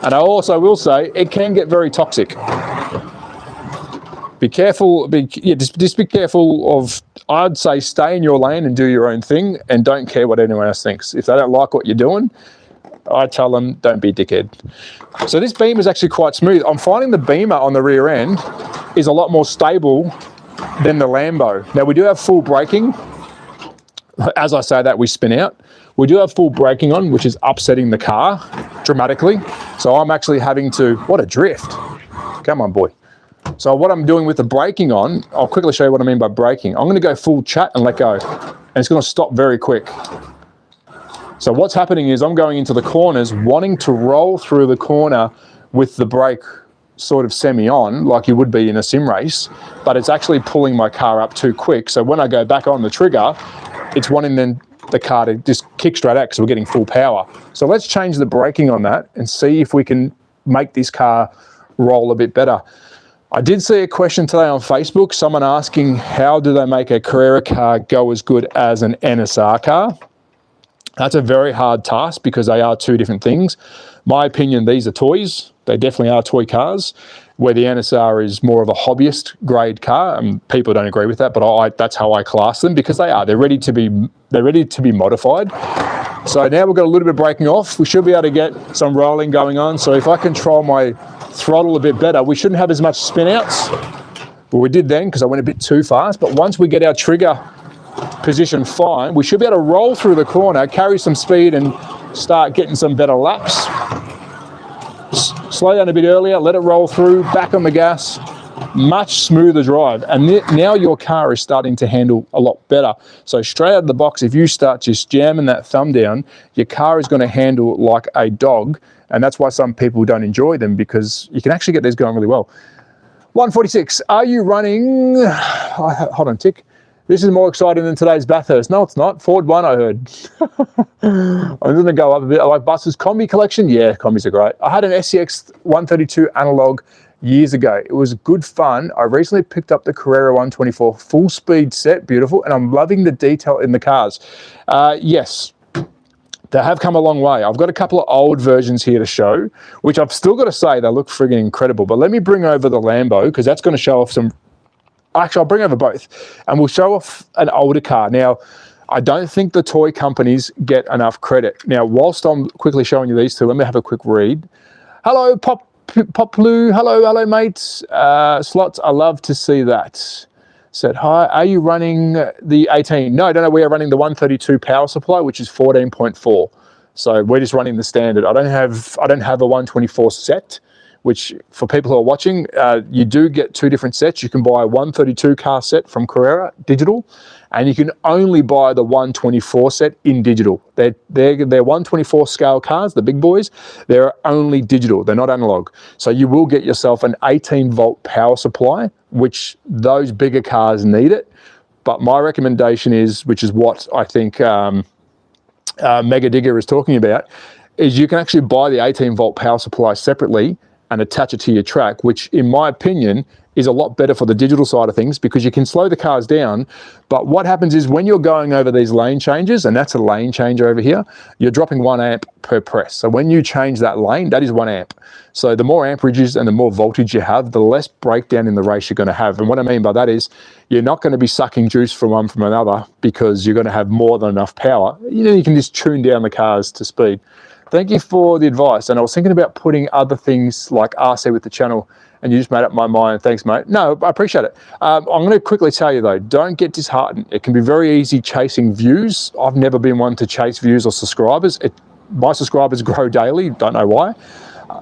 And I also will say it can get very toxic. Be careful, just be careful of, I'd say stay in your lane and do your own thing and don't care what anyone else thinks. If they don't like what you're doing, I tell them, don't be a dickhead. So this Beamer is actually quite smooth. I'm finding the Beamer on the rear end is a lot more stable than the Lambo. Now we do have full braking. As I say that, we spin out. We do have full braking on, which is upsetting the car dramatically. So I'm actually having to, what a drift. Come on, boy. So what I'm doing with the braking on, I'll quickly show you what I mean by braking. I'm going to go full chat and let go. And it's going to stop very quick. So what's happening is I'm going into the corners, wanting to roll through the corner with the brake sort of semi-on, like you would be in a sim race, but it's actually pulling my car up too quick. So when I go back on the trigger, it's wanting then the car to just kick straight out because we're getting full power. So let's change the braking on that and see if we can make this car roll a bit better. I did see a question today on Facebook, someone asking how do they make a Carrera car go as good as an NSR car? That's a very hard task because they are two different things. My opinion, these are toys. They definitely are toy cars, where the NSR is more of a hobbyist grade car. People don't agree with that, but that's how I class them because they are. They're ready to be modified. So now we've got a little bit of braking off. We should be able to get some rolling going on. So if I control my throttle a bit better, we shouldn't have as much spin outs. Well, we did then because I went a bit too fast. But once we get our trigger position fine, we should be able to roll through the corner, carry some speed and start getting some better laps. Slow down a bit earlier, let it roll through, back on the gas, much smoother drive. And now your car is starting to handle a lot better. So straight out of the box, if you start just jamming that thumb down, your car is going to handle like a dog. And that's why some people don't enjoy them, because you can actually get these going really well. 146, are you running, hold on, tick. This is more exciting than today's Bathurst. No, it's not. Ford 1, I heard. I'm going to go up a bit. I like buses. Combi collection? Yeah, combis are great. I had an SCX 132 analog years ago. It was good fun. I recently picked up the Carrera 124 full speed set. Beautiful. And I'm loving the detail in the cars. Yes, they have come a long way. I've got a couple of old versions here to show, which I've still got to say they look friggin' incredible. But let me bring over the Lambo, because that's going to show off some. Actually, I'll bring over both and we'll show off an older car. Now, I don't think the toy companies get enough credit. Now, whilst I'm quickly showing you these two, let me have a quick read. Hello, Poplu. Hello, mates. Slots, I love to see that. Said, hi, are you running the 18? No, we are running the 132 power supply, which is 14.4. So we're just running the standard. I don't have a 124 set, which for people who are watching, you do get two different sets. You can buy a 132 car set from Carrera, digital, and you can only buy the 124 set in digital. They're 124 scale cars, the big boys. They're only digital, they're not analog. So you will get yourself an 18 volt power supply, which those bigger cars need it. But my recommendation is, which is what I think Mega Digger is talking about, is you can actually buy the 18 volt power supply separately and attach it to your track, which in my opinion is a lot better for the digital side of things, because you can slow the cars down. But what happens is when you're going over these lane changes, and that's a lane change over here, you're dropping 1 amp per press. So when you change that lane, that is 1 amp. So the more amperages and the more voltage you have, the less breakdown in the race you're going to have. And what I mean by that is you're not going to be sucking juice from one from another, because you're going to have more than enough power. You can just tune down the cars to speed. Thank you for the advice. And I was thinking about putting other things like RC with the channel, and you just made up my mind. Thanks, mate. No, I appreciate it. I'm going to quickly tell you though, don't get disheartened. It can be very easy chasing views. I've never been one to chase views or subscribers. My subscribers grow daily, don't know why,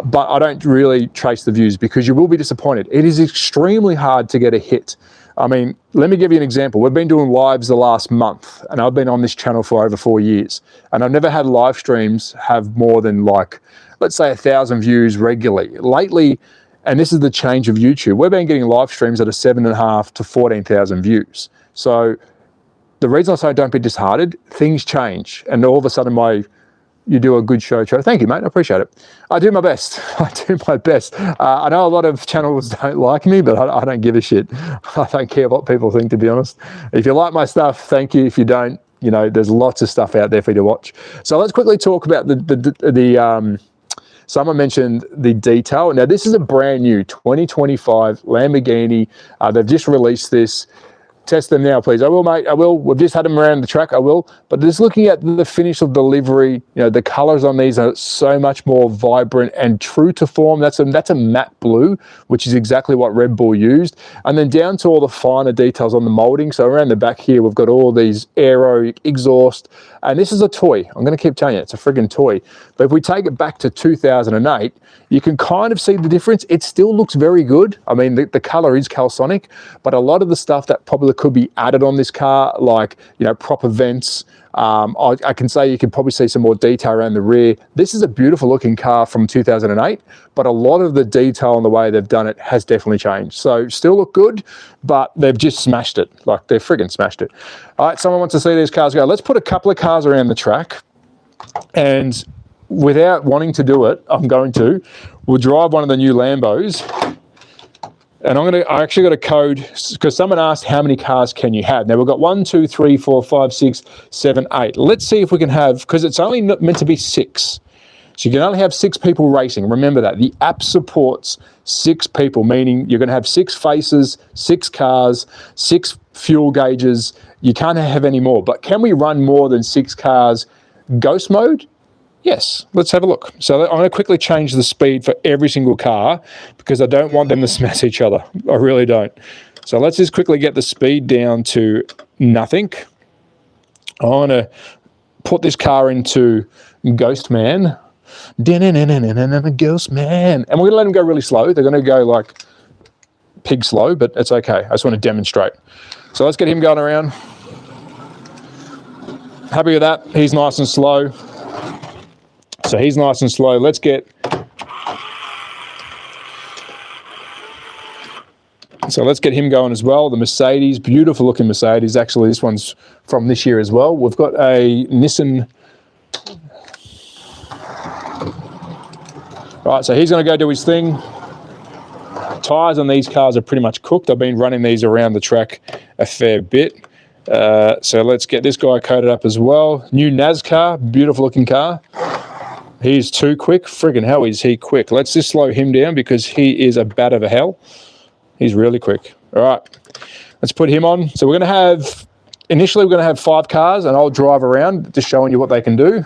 but I don't really chase the views, because you will be disappointed. It is extremely hard to get a hit. I mean, let me give you an example. We've been doing lives the last month, and I've been on this channel for over 4 years, and I've never had live streams have more than, like, let's say 1,000 views regularly. Lately, and this is the change of YouTube, we've been getting live streams that are 7,500 to 14,000 views. So the reason I say don't be disheartened, things change, and all of a sudden you do a good show. Thank you, mate. I appreciate it. I do my best. I do my best. I know a lot of channels don't like me, but I don't give a shit. I don't care what people think, to be honest. If you like my stuff, thank you. If you don't, there's lots of stuff out there for you to watch. So let's quickly talk about someone mentioned the detail. Now, this is a brand new 2025 Lamborghini. They've just released this. Test them now, please. I will, mate. I will. We've just had them around the track. I will. But just looking at the finish of the livery, the colors on these are so much more vibrant and true to form. That's a matte blue, which is exactly what Red Bull used. And then down to all the finer details on the molding. So around the back here, we've got all these aero exhaust. And this is a toy. I'm going to keep telling you, it's a friggin' toy. But if we take it back to 2008, you can kind of see the difference. It still looks very good. I mean, the color is calsonic, but a lot of the stuff that probably that could be added on this car, like, you know, proper vents. I can say you can probably see some more detail around the rear. This is a beautiful looking car from 2008, but a lot of the detail and the way they've done it has definitely changed. So still look good, but they've just smashed it. Like, they've friggin' smashed it. All right, someone wants to see these cars go. Let's put a couple of cars around the track, and without wanting to do it, we'll drive one of the new Lambos. And I actually got a code, because someone asked how many cars can you have. Now we've got 1, 2, 3, 4, 5, 6, 7, 8. Let's see if we can have, because it's only meant to be 6. So you can only have 6 people racing. Remember that. The app supports 6 people, meaning you're going to have 6 faces, 6 cars, 6 fuel gauges. You can't have any more. But can we run more than 6 cars ghost mode? Yes, let's have a look. So I'm going to quickly change the speed for every single car because I don't want them to smash each other. I really don't. So let's just quickly get the speed down to nothing. I'm going to put this car into Ghost Man. Ghost Man. And we're going to let them go really slow. They're going to go like pig slow, but it's okay. I just want to demonstrate. So let's get him going around. Happy with that. He's nice and slow. So he's nice and slow. Let's get... So let's get him going as well. The Mercedes, beautiful looking Mercedes. Actually, this one's from this year as well. We've got a Nissan. Right, so he's going to go do his thing. Tyres on these cars are pretty much cooked. I've been running these around the track a fair bit. So let's get this guy coated up as well. New NASCAR, beautiful looking car. He's too quick. Friggin' hell, is he quick. Let's just slow him down because he is a bat of a hell. He's really quick. All right, let's put him on. So we're going to have, initially we're going to have 5 cars and I'll drive around just showing you what they can do.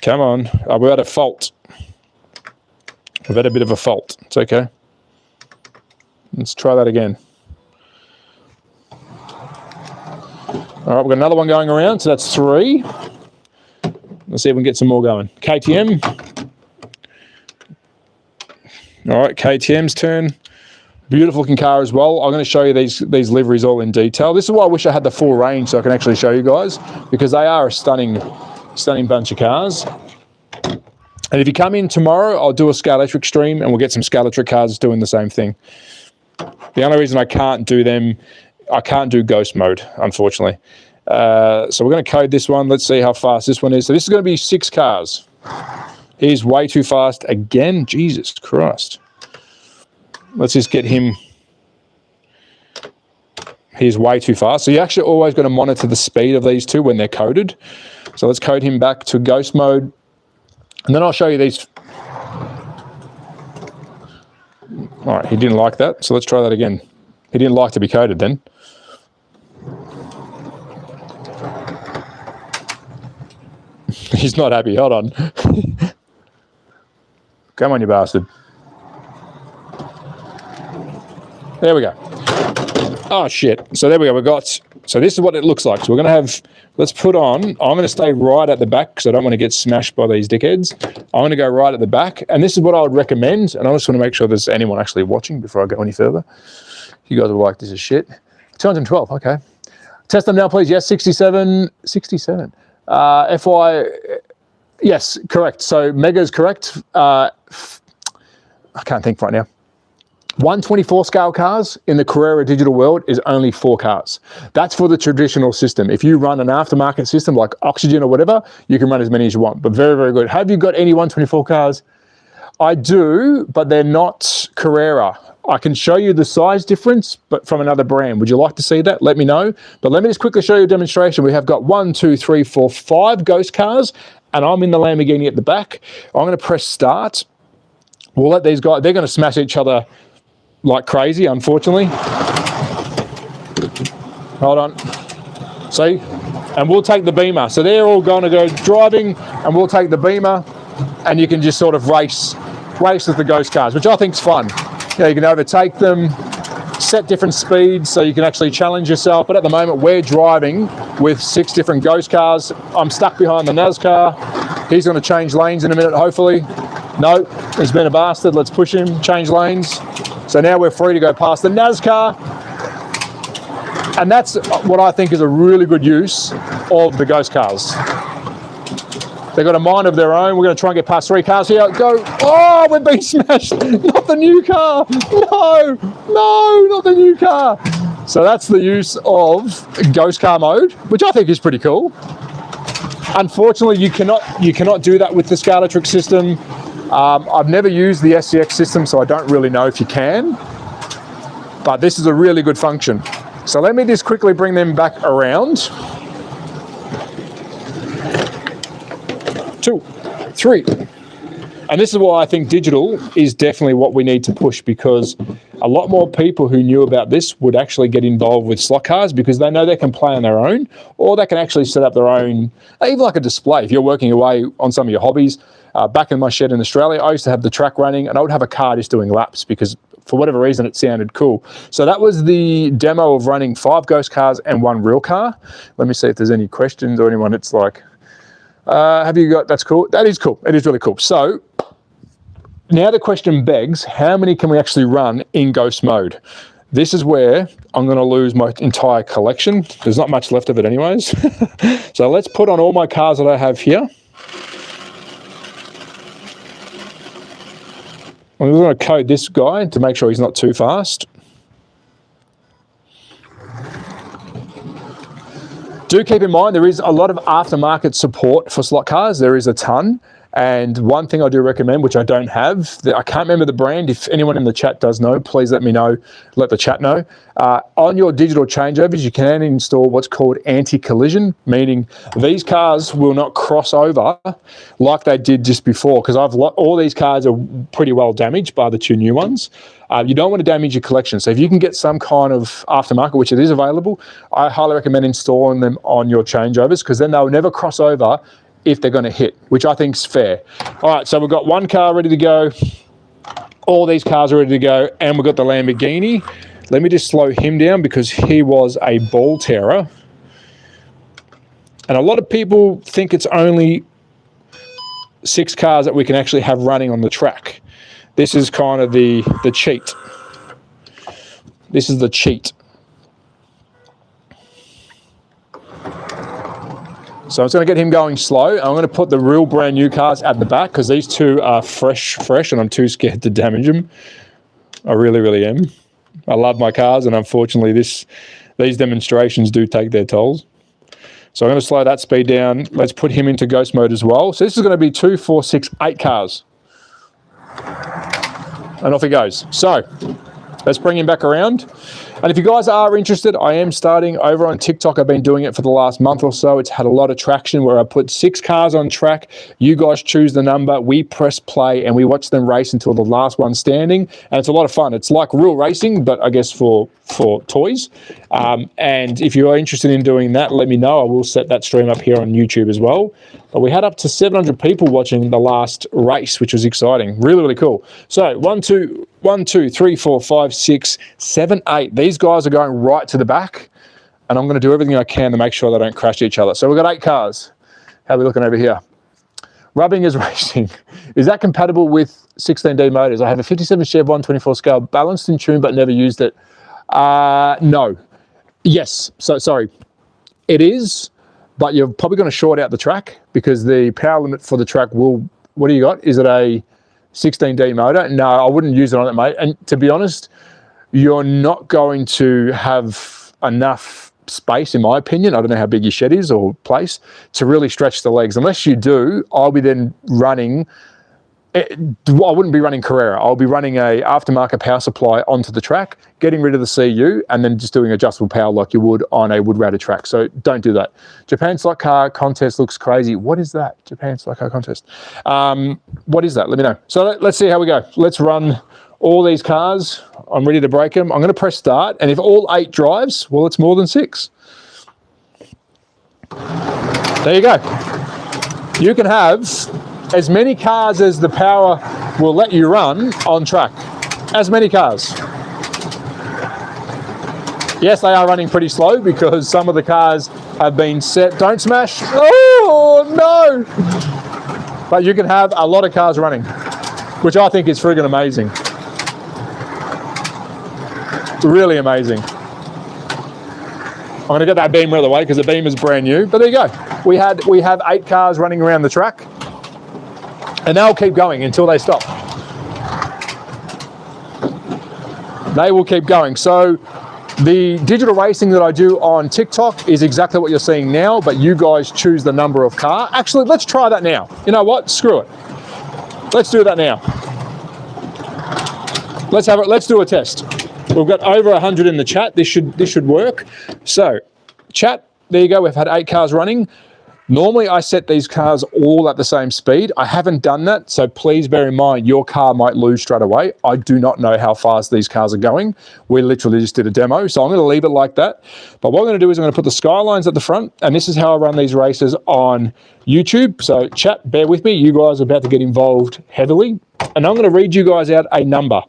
Come on. Oh, we're at a fault. We've had a bit of a fault. It's okay. Let's try that again. All right, we've got another one going around, so that's 3. Let's see if we can get some more going. KTM. All right, KTM's turn. Beautiful looking car as well. I'm going to show you these liveries all in detail. This is why I wish I had the full range so I can actually show you guys, because they are a stunning bunch of cars. And if you come in tomorrow, I'll do a Scalextric stream and we'll get some Scalextric cars doing the same thing. The only reason I can't do them, I can't do ghost mode, unfortunately. So we're going to code this one. Let's see how fast this one is. So this is going to be 6 cars. He's way too fast again. Jesus Christ. Let's just get him. He's way too fast. So you're actually always going to monitor the speed of these two when they're coded. So let's code him back to ghost mode. And then I'll show you these. All right, he didn't like that. So let's try that again. He didn't like to be coded then. He's not happy. Hold on. Come on, you bastard. There we go. Oh, shit. So there we go. We've got... So this is what it looks like. So we're going to have... Let's put on... I'm going to stay right at the back because I don't want to get smashed by these dickheads. I'm going to go right at the back. And this is what I would recommend. And I just want to make sure there's anyone actually watching before I go any further. You guys will like this as shit. 212. Okay. Test them now, please. Yes, 67. 67. FY... Yes, correct. So Mega is correct. I can't think right now. 124 scale cars in the Carrera digital world is only 4 cars. That's for the traditional system. If you run an aftermarket system like Oxygen or whatever, you can run as many as you want, but very, very good. Have you got any 124 cars? I do, but they're not Carrera. I can show you the size difference, but from another brand. Would you like to see that? Let me know. But let me just quickly show you a demonstration. We have got 1, 2, 3, 4, 5 ghost cars, and I'm in the Lamborghini at the back. I'm going to press start. We'll let these guys, they're going to smash each other like crazy, unfortunately. Hold on. See? And we'll take the Beamer. So they're all going to go driving, and we'll take the Beamer, and you can just sort of race with the ghost cars, which I think is fun. You know, you can overtake them, set different speeds so you can actually challenge yourself. But at the moment, we're driving with 6 different ghost cars. I'm stuck behind the NASCAR. He's going to change lanes in a minute, hopefully. No, he's been a bastard. Let's push him, change lanes. So now we're free to go past the NASCAR. And that's what I think is a really good use of the ghost cars. They've got a mind of their own. We're going to try and get past 3 cars here. Go. Oh, we've been smashed. Not the new car. No, not the new car. So that's the use of ghost car mode, which I think is pretty cool. Unfortunately, you cannot do that with the Scalatrix system. I've never used the SCX system, so I don't really know if you can. But this is a really good function. So let me just quickly bring them back around. 2, 3. And this is why I think digital is definitely what we need to push, because a lot more people who knew about this would actually get involved with slot cars, because they know they can play on their own, or they can actually set up their own, even like a display. If you're working away on some of your hobbies, back in my shed in Australia, I used to have the track running and I would have a car just doing laps because for whatever reason it sounded cool. So that was the demo of running 5 ghost cars and 1 real car. Let me see if there's any questions or anyone. It's like, have you got, that's cool. That is cool. It is really cool. So now the question begs, how many can we actually run in ghost mode? This is where I'm going to lose my entire collection. There's not much left of it anyways. So let's put on all my cars that I have here. I'm going to code this guy to make sure he's not too fast. Do keep in mind there is a lot of aftermarket support for slot cars. There is a ton. And one thing I do recommend, which I don't have, I can't remember the brand. If anyone in the chat does know, please let me know, let the chat know. On your digital changeovers, you can install what's called anti-collision, meaning these cars will not cross over like they did just before, because all these cars are pretty well damaged by the 2 new ones. You don't want to damage your collection. So if you can get some kind of aftermarket, which it is available, I highly recommend installing them on your changeovers, because then they'll never cross over if they're going to hit, which I think is fair. All right, so we've got 1 car ready to go. All these cars are ready to go, and we've got the Lamborghini. Let me just slow him down because he was a ball terror. And a lot of people think it's only 6 cars that we can actually have running on the track. This is kind of the cheat. This is the cheat. So I'm just going to get him going slow. I'm going to put the real brand new cars at the back because these 2 are fresh, and I'm too scared to damage them. I really, really am. I love my cars, and unfortunately these demonstrations do take their tolls. So I'm going to slow that speed down. Let's put him into ghost mode as well. So this is going to be 2, 4, 6, 8 cars. And off he goes. So let's bring him back around. And if you guys are interested, I am starting over on TikTok. I've been doing it for the last month or so. It's had a lot of traction where I put 6 cars on track. You guys choose the number, we press play, and we watch them race until the last one standing. And it's a lot of fun. It's like real racing, but I guess for toys. And if you are interested in doing that, let me know. I will set that stream up here on YouTube as well. But we had up to 700 people watching the last race, which was exciting. Really, really cool. So 1, 2, 3, 4, 5, 6, 7, 8. These guys are going right to the back, and I'm going to do everything I can to make sure they don't crash each other. So we've got 8 cars. How are we looking over here? Rubbing is racing. Is that compatible with 16D motors? I have a 57 Chev 124 scale, balanced and tuned, but never used it. No. Yes. So sorry. It is, but you're probably going to short out the track because the power limit for the track will. What do you got? Is it a 16D motor? No, I wouldn't use it on it, mate. And to be honest, you're not going to have enough space, in my opinion. I don't know how big your shed is or place to really stretch the legs. Unless you do, I'll be then running. I wouldn't be running Carrera. I'll be running a aftermarket power supply onto the track, getting rid of the CU, and then just doing adjustable power like you would on a wood routed track. So don't do that. Japan Slot Car Contest looks crazy. What is that? Japan Slot Car Contest. What is that? Let me know. So let's see how we go. Let's run all these cars. I'm ready to break them. I'm going to press start, and if all 8 drives, well, it's more than 6. There you go. You can have as many cars as the power will let you run on track. As many cars. Yes, they are running pretty slow because some of the cars have been set. Don't smash. Oh, no. But you can have a lot of cars running, which I think is friggin' amazing. Really amazing. I'm going to get that beam out of the way because the beam is brand new. But there you go. We have 8 cars running around the track, and they'll keep going until they stop. They will keep going. So the digital racing that I do on TikTok is exactly what you're seeing now, but you guys choose the number of car. Actually, let's try that now. You know what? Screw it. Let's do that now. Let's do a test. We've got over 100 in the chat. This should work. So, chat, there you go. We've had 8 cars running. Normally, I set these cars all at the same speed. I haven't done that, so please bear in mind your car might lose straight away. I do not know how fast these cars are going. We literally just did a demo, so I'm going to leave it like that. But what I'm going to do is I'm going to put the skylines at the front, and this is how I run these races on YouTube. So chat, bear with me. You guys are about to get involved heavily, and I'm going to read you guys out a number.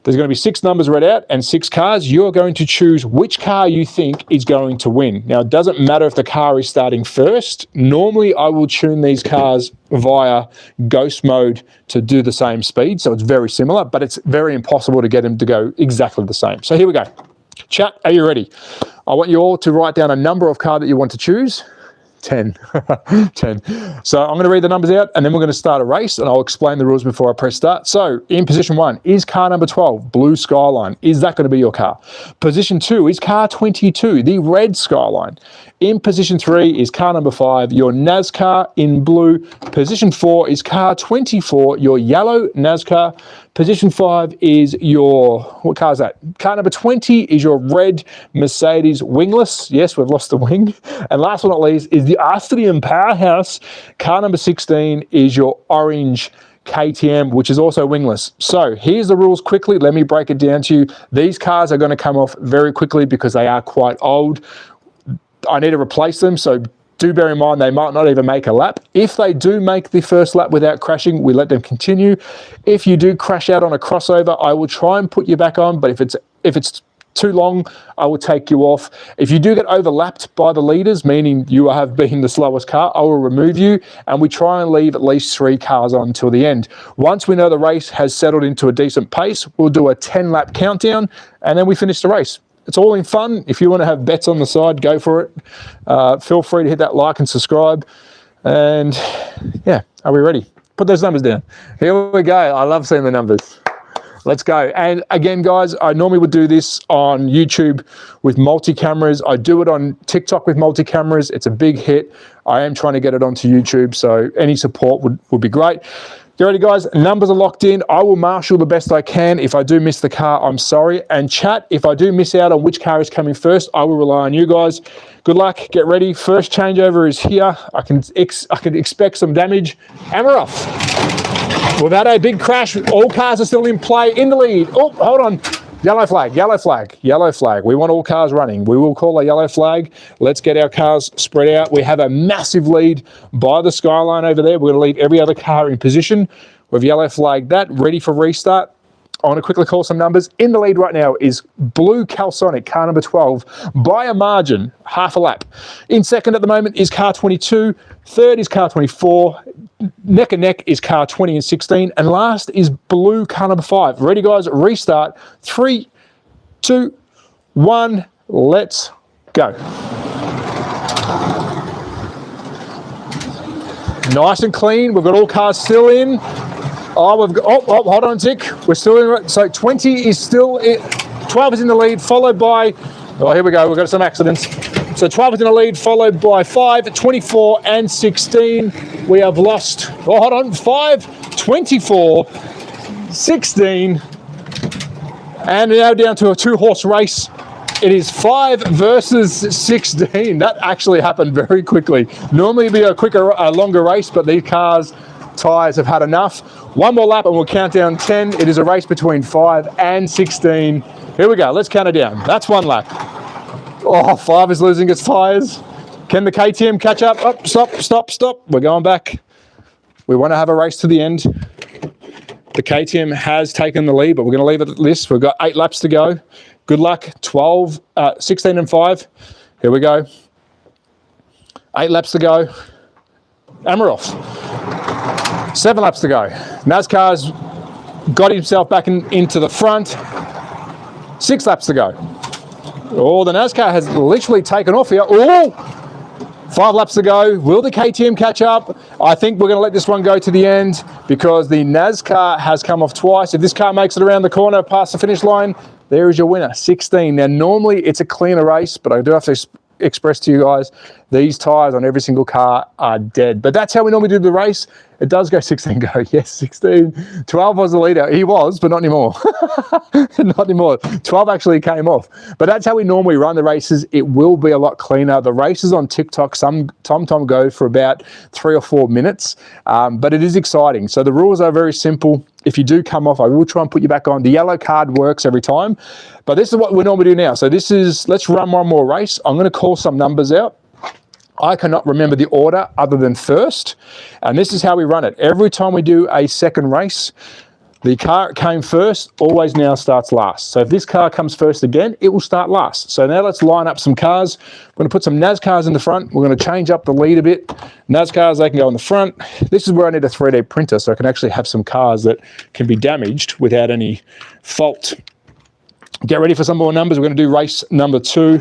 There's going to be 6 numbers read out and 6 cars. You're going to choose which car you think is going to win. Now, it doesn't matter if the car is starting first. Normally, I will tune these cars via ghost mode to do the same speed. So it's very similar, but it's very impossible to get them to go exactly the same. So here we go. Chat, are you ready? I want you all to write down a number of car that you want to choose. 10. 10. So I'm going to read the numbers out, and then we're going to start a race, and I'll explain the rules before I press start. So in position 1 is car number 12, blue Skyline. Is that going to be your car? Position 2 is car 22, the red Skyline. In position 3 is car number 5, your NASCAR in blue. Position 4 is car 24, your yellow NASCAR. Position 5 is your, what car is that? Car number 20 is your red Mercedes wingless. Yes, we've lost the wing. And last but not least is the Austrian powerhouse. Car number 16 is your orange KTM, which is also wingless. So here's the rules quickly. Let me break it down to you. These cars are going to come off very quickly because they are quite old. I need to replace them, so do bear in mind they might not even make a lap. If they do make the first lap without crashing, we let them continue. If you do crash out on a crossover, I will try and put you back on, but if it's too long, I will take you off. If you do get overlapped by the leaders, meaning you have been the slowest car, I will remove you, and we try and leave at least 3 cars on till the end. Once we know the race has settled into a decent pace, we'll do a 10-lap countdown, and then we finish the race. It's all in fun. If you want to have bets on the side, go for it. Feel free to hit that like and subscribe. And yeah, are we ready? Put those numbers down. Here we go. I love seeing the numbers. Let's go. And again, guys, I normally would do this on YouTube with multi-cameras. I do it on TikTok with multi-cameras. It's a big hit. I am trying to get it onto YouTube, so any support would be great. You ready, guys? Numbers are locked in. I will marshal the best I can. If I do miss the car, I'm sorry. And chat, if I do miss out on which car is coming first, I will rely on you guys. Good luck. Get ready. First changeover is here. I can expect some damage. And we're off. We've had a big crash. All cars are still in play. In the lead. Oh, hold on. Yellow flag, yellow flag, yellow flag. We want all cars running. We will call a yellow flag. Let's get our cars spread out. We have a massive lead by the Skyline over there. We're going to leave every other car in position. We've yellow flagged that, ready for restart. I want to quickly call some numbers. In the lead right now is blue Calsonic, car number 12, by a margin, half a lap. In second at the moment is car 22. Third is car 24. Neck and neck is car 20 and 16. And last is blue car number 5. Ready, guys? Restart. 3, 2, 1. Let's go. Nice and clean. We've got all cars still in. Oh, we've got, oh, hold on a tick. We're still in. So 20 is still in. 12 is in the lead, followed by, oh, here we go. We've got some accidents. So 12 is in the lead, followed by 5, 24, and 16. We have lost, oh, hold on, 5, 24, 16. And now down to a 2-horse race. It is 5 versus 16. That actually happened very quickly. Normally it'd be a longer race, but these cars' tyres have had enough. One more lap and we'll count down 10. It is a race between 5 and 16. Here we go. Let's count it down. That's 1 lap. Oh, 5 is losing its tyres. Can the KTM catch up? Oh, stop, stop, stop. We're going back. We want to have a race to the end. The KTM has taken the lead, but we're going to leave it at this. We've got 8 laps to go. Good luck. 16 and 5. Here we go. 8 laps to go. And we're off. 7 laps to go. NASCAR's got himself back into the front. 6 laps to go. Oh, the NASCAR has literally taken off here. Oh, 5 laps to go. Will the KTM catch up? I think we're going to let this one go to the end because the NASCAR has come off twice. If this car makes it around the corner past the finish line, there is your winner, 16. Now, normally it's a cleaner race, but I do have to express to you guys, these tyres on every single car are dead. But that's how we normally do the race. It does go 16 go. Yes, 16. 12 was the leader. He was, but not anymore. Not anymore. 12 actually came off. But that's how we normally run the races. It will be a lot cleaner. The races on TikTok sometimes go for about 3 or 4 minutes, but it is exciting. So the rules are very simple. If you do come off, I will try and put you back on. The yellow card works every time, but this is what we normally do now. So this is, let's run one more race. I'm going to call some numbers out. I cannot remember the order other than first, and this is how we run it. Every time we do a second race, the car that came first always now starts last. So if this car comes first again, it will start last. So now let's line up some cars. We're going to put some NASCARs in the front. We're going to change up the lead a bit. NASCARs, they can go in the front. This is where I need a 3D printer so I can actually have some cars that can be damaged without any fault. Get ready for some more numbers. We're going to do race number 2.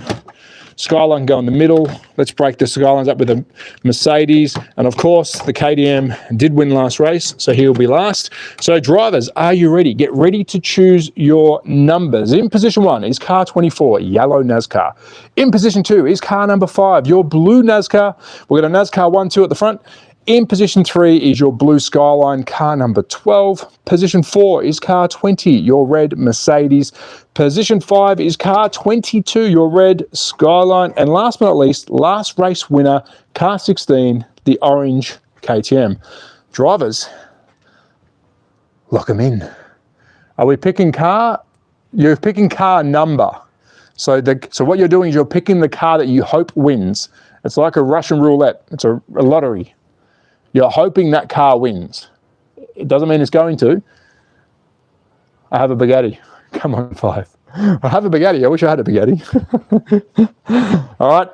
Skyline go in the middle. Let's break the Skylines up with a Mercedes. And of course, the KTM did win last race, so he'll be last. So drivers, are you ready? Get ready to choose your numbers. In position 1 is car 24, yellow NASCAR. In position 2 is car number 5, your blue NASCAR. We've got a NASCAR 1, 2 at the front. In position 3 is your blue Skyline, car number 12. Position 4 is car 20, your red Mercedes. Position 5 is car 22, your red Skyline. And last but not least, last race winner, car 16, the orange KTM. Drivers, lock them in. Are we picking car? You're picking car number. So what you're doing is you're picking the car that you hope wins. It's like a Russian roulette. It's a lottery. You're hoping that car wins. It doesn't mean it's going to. I have a Bugatti. Come on, 5. I have a Bugatti. I wish I had a Bugatti. All right,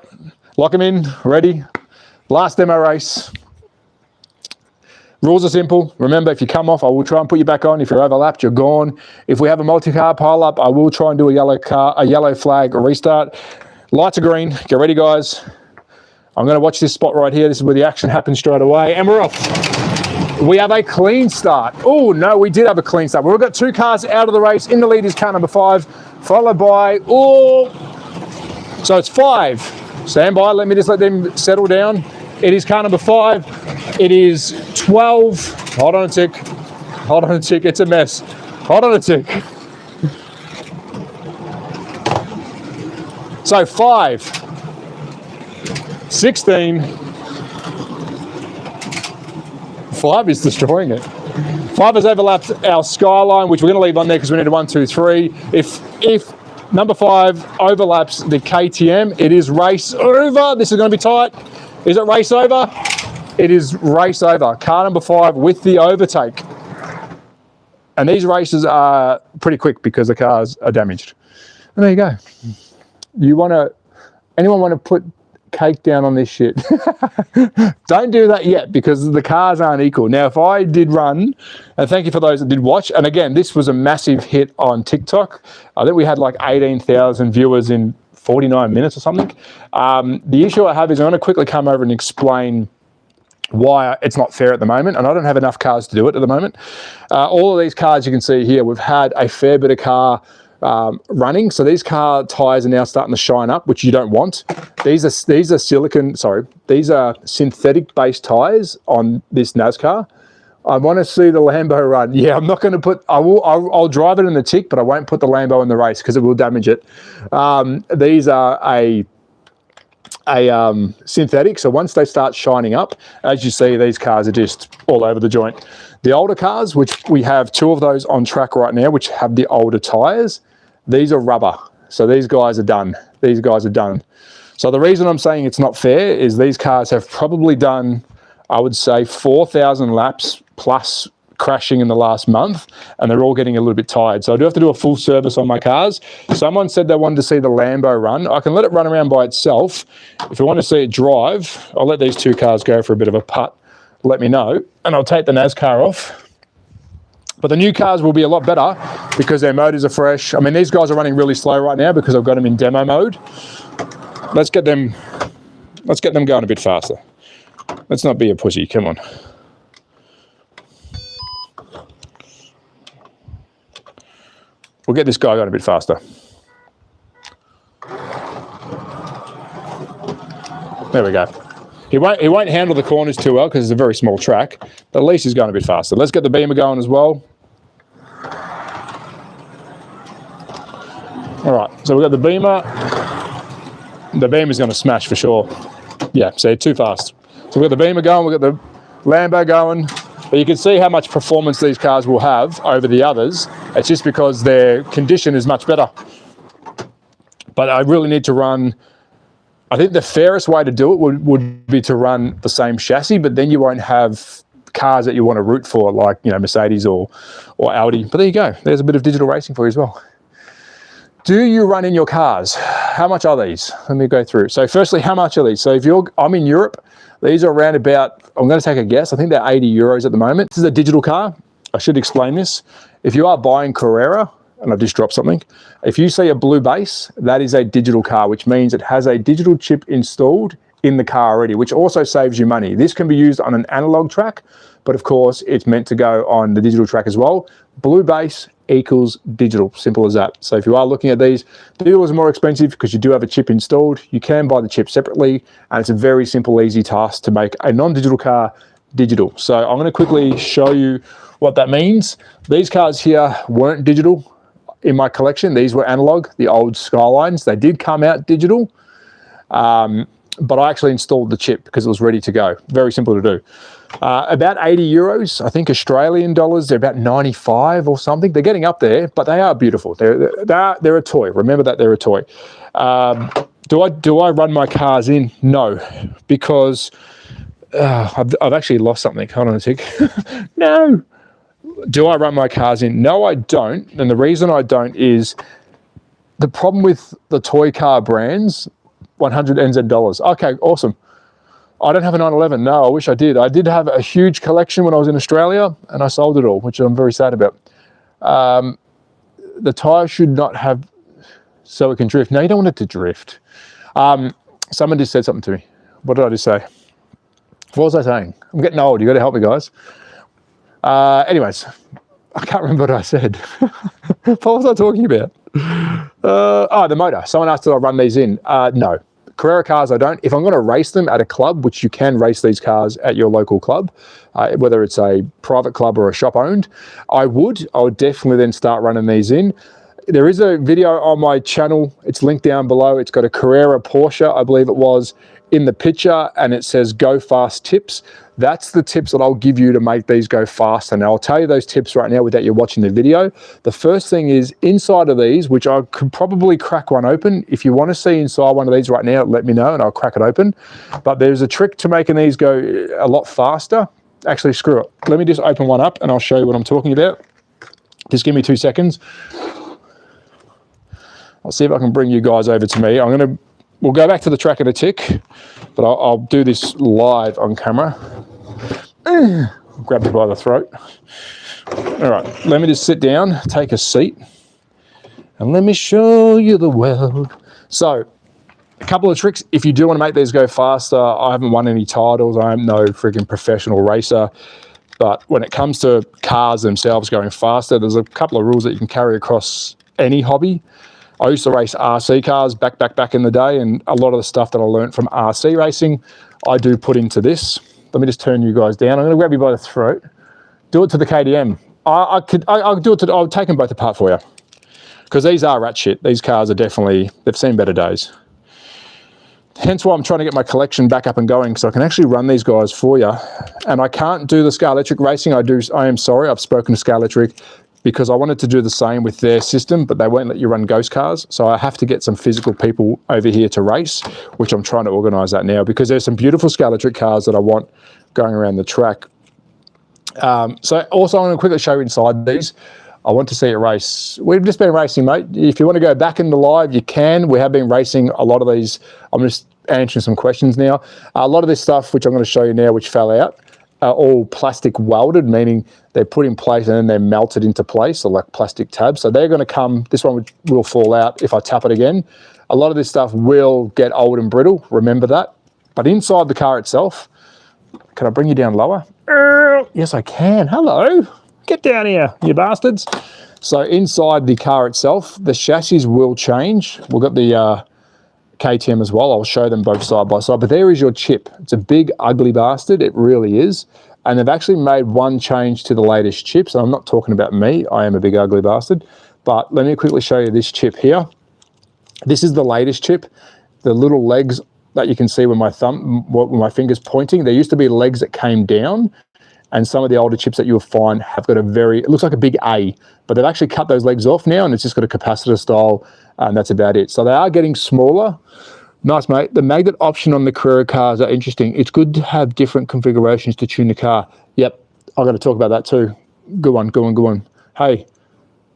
lock them in, ready. Last demo race. Rules are simple. Remember, if you come off, I will try and put you back on. If you're overlapped, you're gone. If we have a multi-car pile-up, I will try and do a yellow flag restart. Lights are green. Get ready, guys. I'm going to watch this spot right here. This is where the action happens straight away. And we're off. We have a clean start. Oh, no, we did have a clean start. We've got 2 cars out of the race. In the lead is car number 5, followed by, so it's 5. Stand by. Let me just let them settle down. It is car number 5. It is 12. Hold on a tick. Hold on a tick. It's a mess. Hold on a tick. So 5. 16. 5 is destroying it. 5 has overlapped our Skyline, which we're going to leave on there because we need a 1, 2, 3. If number 5 overlaps the KTM, it is race over. This is going to be tight. Is it race over? It is race over. Car number 5 with the overtake. And these races are pretty quick because the cars are damaged. And there you go. Anyone want to put cake down on this shit? Don't do that yet because the cars aren't equal. Now, if I did run, and thank you for those that did watch, and again, this was a massive hit on TikTok. I think we had like 18,000 viewers in 49 minutes or something. The issue I have is I'm going to quickly come over and explain why it's not fair at the moment, and I don't have enough cars to do it at the moment. All of these cars you can see here, we've had a fair bit of car running, so these car tires are now starting to shine up, which you don't want. These are synthetic based tires on this NASCAR. I want to see the Lambo run. Yeah, I'm not going to put, I'll drive it in the tick, but I won't put the Lambo in the race because it will damage it. These are a synthetic, so once they start shining up, as you see, these cars are just all over the joint. The older cars, which we have 2 of those on track right now, which have the older tires, these are rubber. So these guys are done. These guys are done. So the reason I'm saying it's not fair is these cars have probably done, I would say, 4,000 laps plus crashing in the last month, and they're all getting a little bit tired. So I do have to do a full service on my cars. Someone said they wanted to see the Lambo run. I can let it run around by itself. If you want to see it drive, I'll let these 2 cars go for a bit of a putt. Let me know, and I'll take the NASCAR off. But the new cars will be a lot better because their motors are fresh. I mean, these guys are running really slow right now because I've got them in demo mode. Let's get them going a bit faster. Let's not be a pussy, come on. We'll get this guy going a bit faster. There we go. He won't handle the corners too well because it's a very small track, but at least he's going a bit faster. Let's get the beamer going as well. All right, so we've got the beamer. The beamer's going to smash for sure. Yeah, see, too fast. So we've got the beamer going, we've got the Lambo going, but you can see how much performance these cars will have over the others. It's just because their condition is much better. But I really need to run, I think the fairest way to do it would be to run the same chassis, but then you won't have cars that you want to root for, like, you know, Mercedes or Audi. But there you go. There's a bit of digital racing for you as well. Do you run in your cars? How much are these? Let me go through. So firstly, how much are these? So if I'm in Europe, these are around about, I'm going to take a guess, I think they're 80 euros at the moment. This is a digital car. I should explain this. If you are buying Carrera, and I've just dropped something, if you see a blue base, that is a digital car, which means it has a digital chip installed in the car already, which also saves you money. This can be used on an analog track, but of course it's meant to go on the digital track as well. Blue base equals digital, simple as that. So if you are looking at these, digital is more expensive because you do have a chip installed. You can buy the chip separately, and it's a very simple, easy task to make a non-digital car digital. So I'm going to quickly show you what that means. These cars here weren't digital in my collection. These were analog, the old Skylines. They did come out digital, but I actually installed the chip because it was ready to go. Very simple to do. About 80 euros, I think Australian dollars, they're about 95 or something. They're getting up there, but they are beautiful. They're a toy. Remember that they're a toy. Do I run my cars in? No, because I've actually lost something. Hold on a tick. No. Do I run my cars in? No, I don't. And the reason I don't is the problem with the toy car brands, 100 NZ dollars. Okay, awesome. I don't have a 911. No, I wish I did. I did have a huge collection when I was in Australia, and I sold it all, which I'm very sad about. The tyre should not have, so it can drift. No, you don't want it to drift. Someone just said something to me. What did I just say? What was I saying? I'm getting old. You got to help me, guys. Anyways, I can't remember what I said. What was I talking about? The motor. Someone asked, did I run these in? No. Carrera cars, I don't. If I'm going to race them at a club, which you can race these cars at your local club, whether it's a private club or a shop owned, I would definitely then start running these in. There is a video on my channel. It's linked down below. It's got a Carrera Porsche, I believe it was, in the picture, and it says go fast tips. That's the tips that I'll give you to make these go fast. And I'll tell you those tips right now without you watching the video. The first thing is inside of these, which I could probably crack one open. If you want to see inside one of these right now, let me know and I'll crack it open. But there's a trick to making these go a lot faster. Actually, screw it. Let me just open one up and I'll show you what I'm talking about. Just give me 2 seconds. I'll see if I can bring you guys over to me. We'll go back to the track in a tick, but I'll do this live on camera. Grab you by the throat. All right, let me just sit down, take a seat, and let me show you the world. So, a couple of tricks. If you do want to make these go faster, I haven't won any titles. I am no freaking professional racer. But when it comes to cars themselves going faster, there's a couple of rules that you can carry across any hobby. I used to race RC cars back in the day, and a lot of the stuff that I learned from RC racing, I do put into this. Let me just turn you guys down. I'm going to grab you by the throat. Do it to the KDM. I'll take them both apart for you, because these are rat shit. These cars are definitely, they've seen better days. Hence why I'm trying to get my collection back up and going, so I can actually run these guys for you. And I can't do the Scaletric racing. I am sorry. I've spoken to Scaletric, because I wanted to do the same with their system, but they won't let you run ghost cars. So I have to get some physical people over here to race, which I'm trying to organise that now, because there's some beautiful Scaletric cars that I want going around the track. So also I'm going to quickly show you inside these. I want to see it race. We've just been racing, mate. If you want to go back into live, you can. We have been racing a lot of these. I'm just answering some questions now. A lot of this stuff, which I'm going to show you now, which fell out, are all plastic welded, meaning they're put in place and then they're melted into place, so like plastic tabs. So they're going to come, this one will fall out if I tap it again. A lot of this stuff will get old and brittle, remember that. But inside the car itself, can I bring you down lower? Yes, I can. Hello. Get down here, you bastards. So inside the car itself, the chassis will change. We've got the KTM as well. I'll show them both side by side, but there is your chip. It's a big, ugly bastard. It really is. And they've actually made one change to the latest chip. So I'm not talking about me. I am a big, ugly bastard. But let me quickly show you this chip here. This is the latest chip. The little legs that you can see with my fingers pointing, there used to be legs that came down, and some of the older chips that you'll find have got it looks like a big A, but they've actually cut those legs off now, and it's just got a capacitor style, and that's about it. So they are getting smaller. Nice, mate. The magnet option on the Carrera cars are interesting. It's good to have different configurations to tune the car. Yep, I've got to talk about that too. Good one, good one, good one. Hey,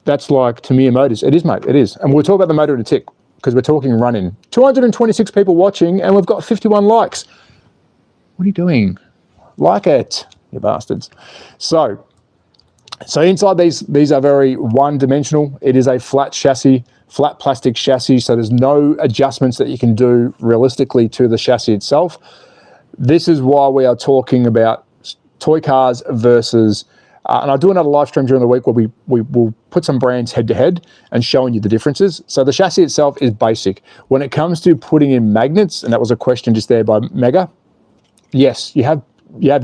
that's like Tamiya Motors. It is, mate, it is. And we'll talk about the motor in a tick, because we're talking running. 226 people watching, and we've got 51 likes. What are you doing? Like it, you bastards. So inside these are very one-dimensional. It is a flat chassis, flat plastic chassis, so there's no adjustments that you can do realistically to the chassis itself. This is why we are talking about toy cars versus, and I'll do another live stream during the week where we will put some brands head-to-head and showing you the differences. So the chassis itself is basic. When it comes to putting in magnets, and that was a question just there by Mega, yes, you have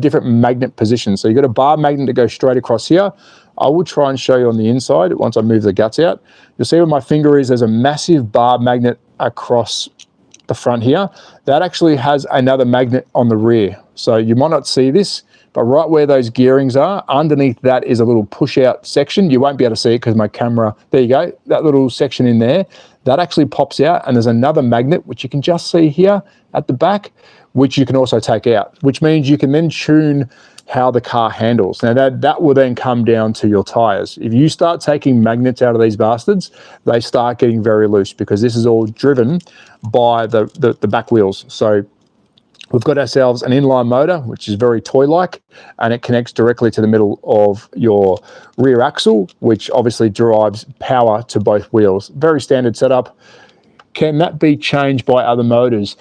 different magnet positions. So you've got a bar magnet that goes straight across here. I will try and show you on the inside once I move the guts out. You'll see where my finger is, there's a massive bar magnet across the front here. That actually has another magnet on the rear. So you might not see this, but right where those gearings are, underneath that is a little push out section. You won't be able to see it because my camera, there you go, that little section in there, that actually pops out, and there's another magnet, which you can just see here at the back, which you can also take out, which means you can then tune how the car handles. Now that will then come down to your tires. If you start taking magnets out of these bastards, they start getting very loose, because this is all driven by the back wheels. So we've got ourselves an inline motor, which is very toy-like, and it connects directly to the middle of your rear axle, which obviously drives power to both wheels. Very standard setup. Can that be changed by other motors?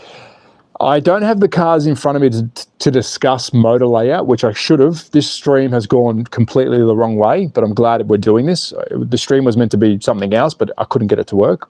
I don't have the cars in front of me to discuss motor layout, which I should have. This stream has gone completely the wrong way, but I'm glad we're doing this. The stream was meant to be something else, but I couldn't get it to work.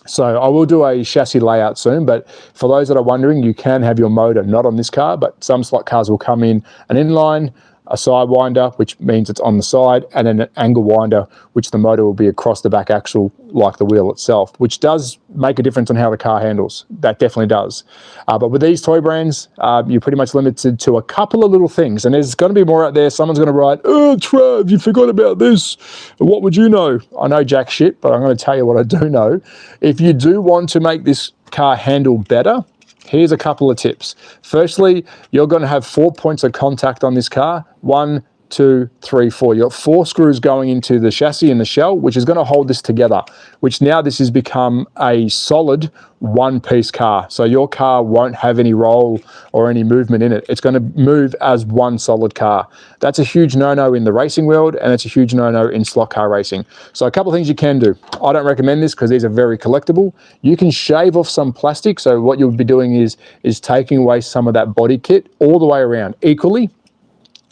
So I will do a chassis layout soon, but for those that are wondering, you can have your motor not on this car, but some slot cars will come in an inline, a side winder, which means it's on the side, and then an angle winder, which the motor will be across the back axle like the wheel itself, which does make a difference on how the car handles. That definitely does. But with these toy brands, you're pretty much limited to a couple of little things, and there's going to be more out there. Someone's going to write, "Oh, Trav, you forgot about this. What would you know?" I know jack shit, but I'm going to tell you what I do know. If you do want to make this car handle better, here's a couple of tips. Firstly, you're going to have 4 points of contact on this car. 1, 2, 3, 4. You've got 4 screws going into the chassis and the shell, which is going to hold this together, which now this has become a solid one-piece car. So your car won't have any roll or any movement in it. It's going to move as one solid car. That's a huge no-no in the racing world, and it's a huge no-no in slot car racing. So a couple of things you can do. I don't recommend this because these are very collectible. You can shave off some plastic. So what you'll be doing is taking away some of that body kit all the way around equally,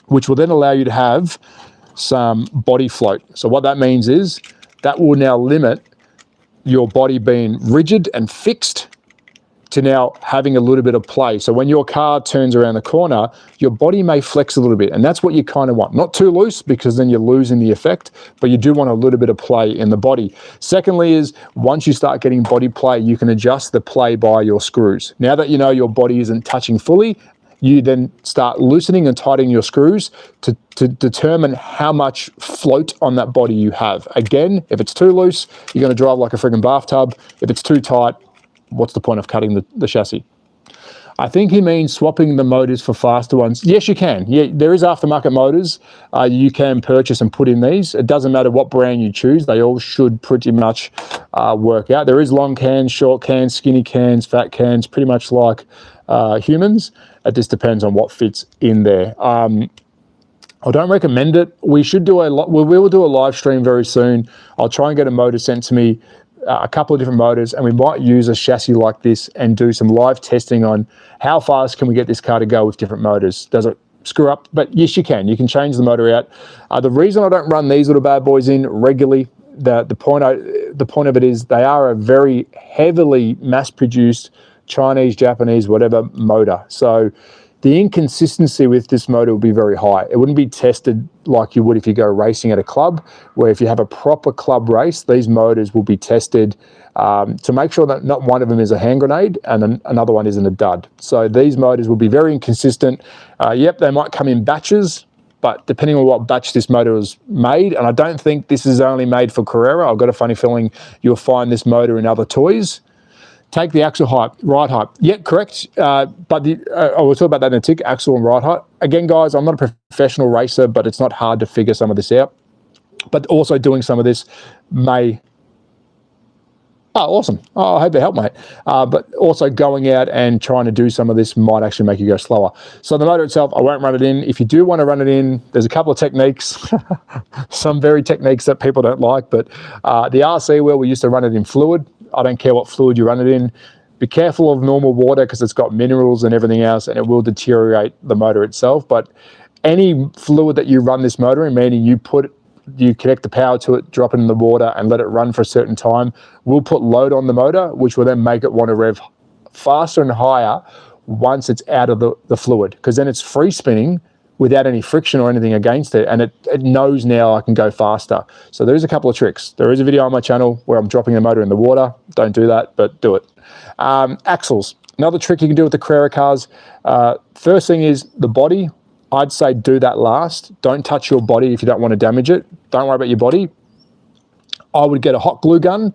which will then allow you to have some body float. So what that means is that will now limit your body being rigid and fixed to now having a little bit of play. So when your car turns around the corner, your body may flex a little bit, and that's what you kind of want. Not too loose, because then you're losing the effect, but you do want a little bit of play in the body. Secondly is, once you start getting body play, you can adjust the play by your screws. Now that you know your body isn't touching fully, you then start loosening and tightening your screws to determine how much float on that body you have. Again, if it's too loose, you're going to drive like a friggin' bathtub. If it's too tight, what's the point of cutting the chassis? I think he means swapping the motors for faster ones. Yes, you can. Yeah, there is aftermarket motors you can purchase and put in these. It doesn't matter what brand you choose. They all should pretty much work out. There is long cans, short cans, skinny cans, fat cans, pretty much like humans. It just depends on what fits in there. I don't recommend it. We should do we will do a live stream very soon. I'll try and get a motor sent to me, a couple of different motors, and we might use a chassis like this and do some live testing on how fast can we get this car to go with different motors. Does it screw up? But yes, you can. You can change the motor out. The reason I don't run these little bad boys in regularly, the point of it is they are a very heavily mass-produced Chinese, Japanese, whatever motor. So the inconsistency with this motor will be very high. It wouldn't be tested like you would if you go racing at a club, where if you have a proper club race, these motors will be tested to make sure that not one of them is a hand grenade and another one isn't a dud. So these motors will be very inconsistent. Yep, they might come in batches, but depending on what batch this motor was made, and I don't think this is only made for Carrera. I've got a funny feeling you'll find this motor in other toys. Take the axle height, ride height. Yeah, correct. But I will talk about that in a tick, axle and ride height. Again, guys, I'm not a professional racer, but it's not hard to figure some of this out. But also doing some of this may... Oh, awesome. Oh, I hope they help, mate. But also going out and trying to do some of this might actually make you go slower. So the motor itself, I won't run it in. If you do want to run it in, there's a couple of techniques, some very techniques that people don't like, but the RC wheel, we used to run it in fluid. I don't care what fluid you run it in. Be careful of normal water because it's got minerals and everything else, and it will deteriorate the motor itself. But any fluid that you run this motor in, meaning you connect the power to it, drop it in the water and let it run for a certain time, will put load on the motor, which will then make it want to rev faster and higher once it's out of the fluid, because then it's free spinning without any friction or anything against it, and it knows now I can go faster. So there's a couple of tricks. There is a video on my channel where I'm dropping the motor in the water. Don't do that, but do it. Axles, another trick you can do with the Carrera cars. First thing is the body. I'd say do that last. Don't touch your body if you don't want to damage it. Don't worry about your body. I would get a hot glue gun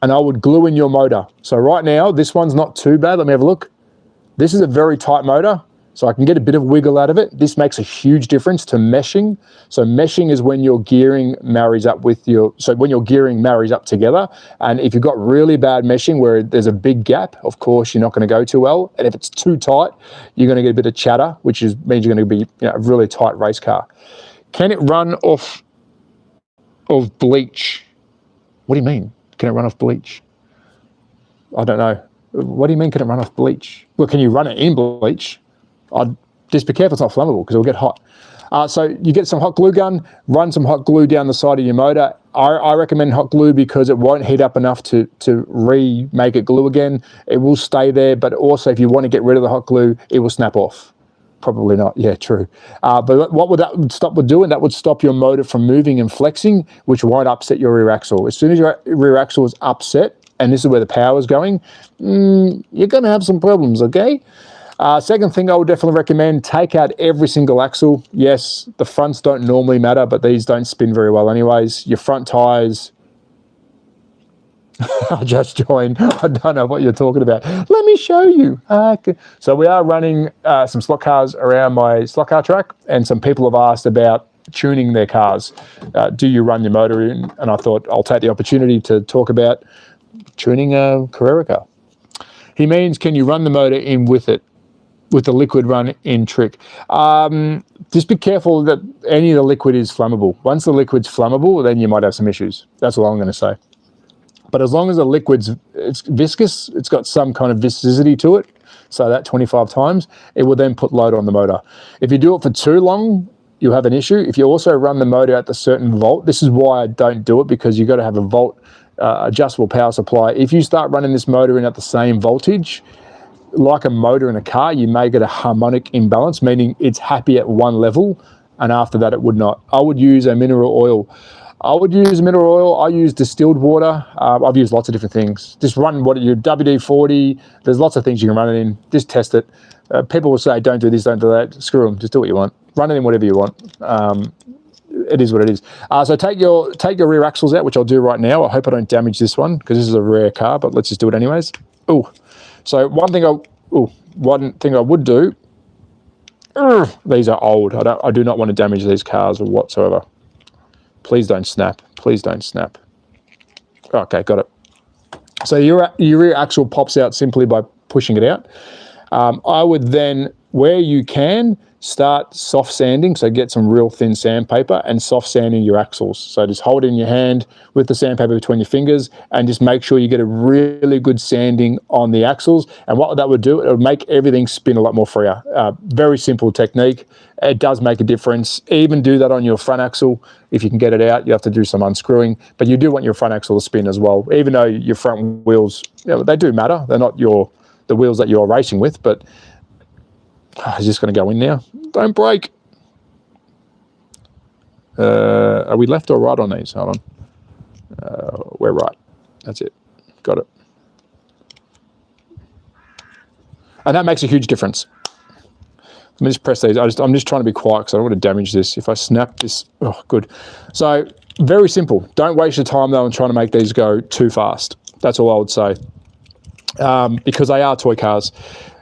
and I would glue in your motor. So right now, this one's not too bad. Let me have a look. This is a very tight motor, so I can get a bit of wiggle out of it. This makes a huge difference to meshing. So meshing is when your gearing marries up together. And if you've got really bad meshing where there's a big gap, of course, you're not going to go too well. And if it's too tight, you're going to get a bit of chatter, which means you're going to be a really tight race car. Can it run off of bleach? What do you mean? Can it run off bleach? I don't know. What do you mean, can it run off bleach? Well, can you run it in bleach? I'd just be careful it's not flammable because it'll get hot. So you get some hot glue gun, run some hot glue down the side of your motor. I recommend hot glue because it won't heat up enough to remake it glue again. It will stay there, but also if you want to get rid of the hot glue, it will snap off. Probably not. Yeah, true. But what would that stop with doing? That would stop your motor from moving and flexing, which won't upset your rear axle. As soon as your rear axle is upset, and this is where the power is going, you're going to have some problems, okay? Second thing I would definitely recommend, take out every single axle. Yes, the fronts don't normally matter, but these don't spin very well anyways. Your front tires, I just joined. I don't know what you're talking about. Let me show you. Okay. So we are running some slot cars around my slot car track, and some people have asked about tuning their cars. Do you run your motor in? And I thought I'll take the opportunity to talk about tuning a Carrera car. He means, can you run the motor in with it, with the liquid run in trick? Just be careful that any of the liquid is flammable. Once the liquid's flammable, then you might have some issues. That's all I'm going to say. But as long as the liquid's it's viscous, it's got some kind of viscosity to it, so that 25 times, it will then put load on the motor. If you do it for too long, you'll have an issue. If you also run the motor at the certain volt, this is why I don't do it, because you've got to have a volt adjustable power supply. If you start running this motor in at the same voltage, like a motor in a car, you may get a harmonic imbalance, meaning it's happy at one level, and after that it would not. I would use a mineral oil. I use distilled water. I've used lots of different things. Just run your WD-40. There's lots of things you can run it in. Just test it. People will say, don't do this, don't do that. Screw them. Just do what you want. Run it in whatever you want. It is what it is. So take your rear axles out, which I'll do right now. I hope I don't damage this one because this is a rare car, but let's just do it anyways. Oh, so one thing I would do. These are old. I do not want to damage these cars whatsoever. Please don't snap. Please don't snap. Okay, got it. So your rear axle pops out simply by pushing it out. I would then, where you can, start soft sanding, so get some real thin sandpaper and soft sanding your axles. So just hold it in your hand with the sandpaper between your fingers and just make sure you get a really good sanding on the axles. And what that would do, it would make everything spin a lot more freer. Very simple technique. It does make a difference. Even do that on your front axle. If you can get it out, you have to do some unscrewing, but you do want your front axle to spin as well, even though your front wheels, they do matter. They're not the wheels that you're racing with, but it's just going to go in now. Don't break. Are we left or right on these? Hold on. We're right. That's it. Got it. And that makes a huge difference. Let me just press these. I'm just trying to be quiet because I don't want to damage this. If I snap this, oh, good. So very simple. Don't waste your time though in trying to make these go too fast. That's all I would say. Because they are toy cars.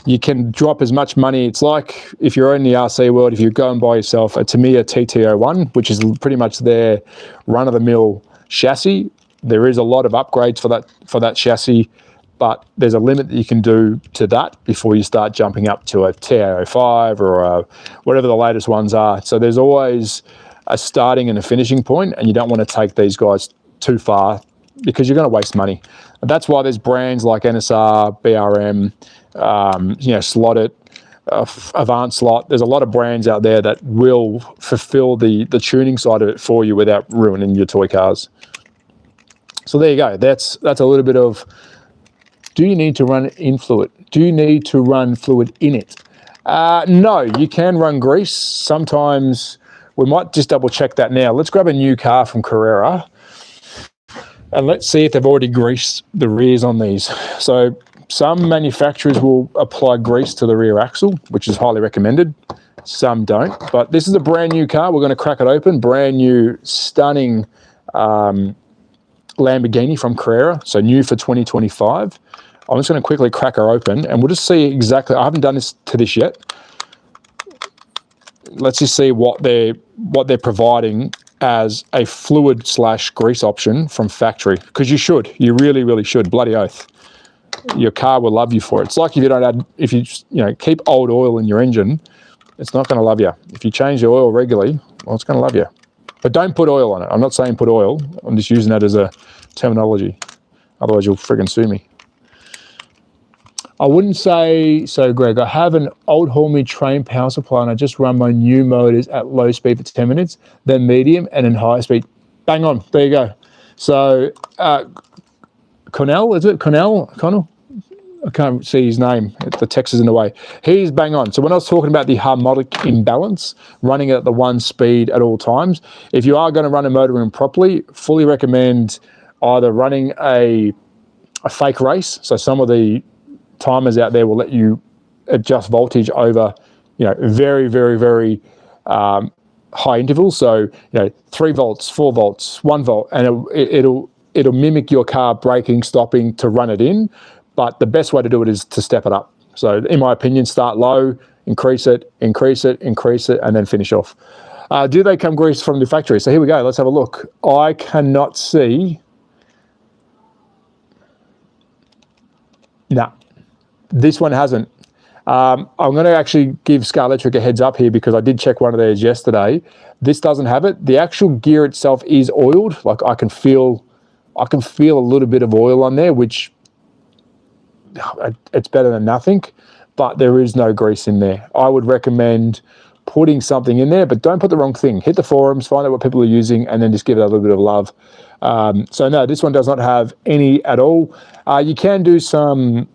You can drop as much money. It's like if you're in the RC world, if you go and buy yourself a Tamiya TT01, which is pretty much their run-of-the-mill chassis. There is a lot of upgrades for that chassis, but there's a limit that you can do to that before you start jumping up to a TA05 or whatever the latest ones are. So there's always a starting and a finishing point, and you don't want to take these guys too far because you're going to waste money. And that's why there's brands like NSR, BRM, Slot Avant Slot. There's a lot of brands out there that will fulfill the tuning side of it for you without ruining your toy cars. So there you go. That's a little bit of, do you need to run in fluid? Do you need to run fluid in it? No, you can run grease. Sometimes we might just double check that now. Let's grab a new car from Carrera and let's see if they've already greased the rears on these. So some manufacturers will apply grease to the rear axle, which is highly recommended. Some don't, but this is a brand new car. We're going to crack it open. Brand new, stunning Lamborghini from Carrera. So new for 2025. I'm just going to quickly crack her open and we'll just see exactly, I haven't done this to this yet. Let's just see what they're providing as a fluid / grease option from factory, because you really, really should. Bloody oath. Your car will love you for it. It's like if you keep old oil in your engine, it's not going to love you. If you change the oil regularly, well, it's going to love you. But don't put oil on it. I'm not saying put oil. I'm just using that as a terminology. Otherwise, you'll friggin' sue me. I wouldn't say so, Greg. I have an old Hormey train power supply and I just run my new motors at low speed for 10 minutes, then medium and then high speed. Bang on. There you go. So, Connell, is it? Connell? I can't see his name. The text is in the way. He's bang on. So when I was talking about the harmonic imbalance, running at the one speed at all times, if you are going to run a motor in properly, fully recommend either running a fake race. So some of the timers out there will let you adjust voltage over, very, very, very high intervals. So, 3 volts, 4 volts, 1 volt, and it'll mimic your car braking, stopping to run it in. But the best way to do it is to step it up. So in my opinion, start low, increase it, and then finish off. Do they come greased from the factory? So here we go. Let's have a look. I cannot see. No, this one hasn't. I'm going to actually give Scar Electric a heads up here because I did check one of theirs yesterday. This doesn't have it. The actual gear itself is oiled. Like I can feel a little bit of oil on there, which it's better than nothing, but there is no grease in there. I would recommend putting something in there, but don't put the wrong thing. Hit the forums, find out what people are using, and then just give it a little bit of love. So no, this one does not have any at all. You can do some,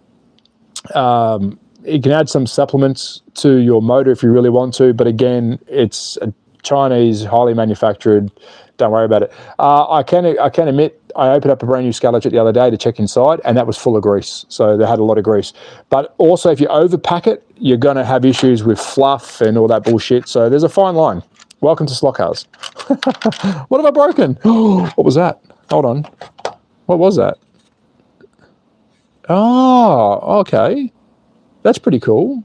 you can add some supplements to your motor if you really want to, but again, it's a Chinese, highly manufactured. Don't worry about it. I can admit, I opened up a brand new Scar Electric the other day to check inside, and that was full of grease. So they had a lot of grease. But also, if you overpack it, you're going to have issues with fluff and all that bullshit. So there's a fine line. Welcome to SLOTCARS. What have I broken? What was that? Hold on. What was that? Oh, okay. That's pretty cool.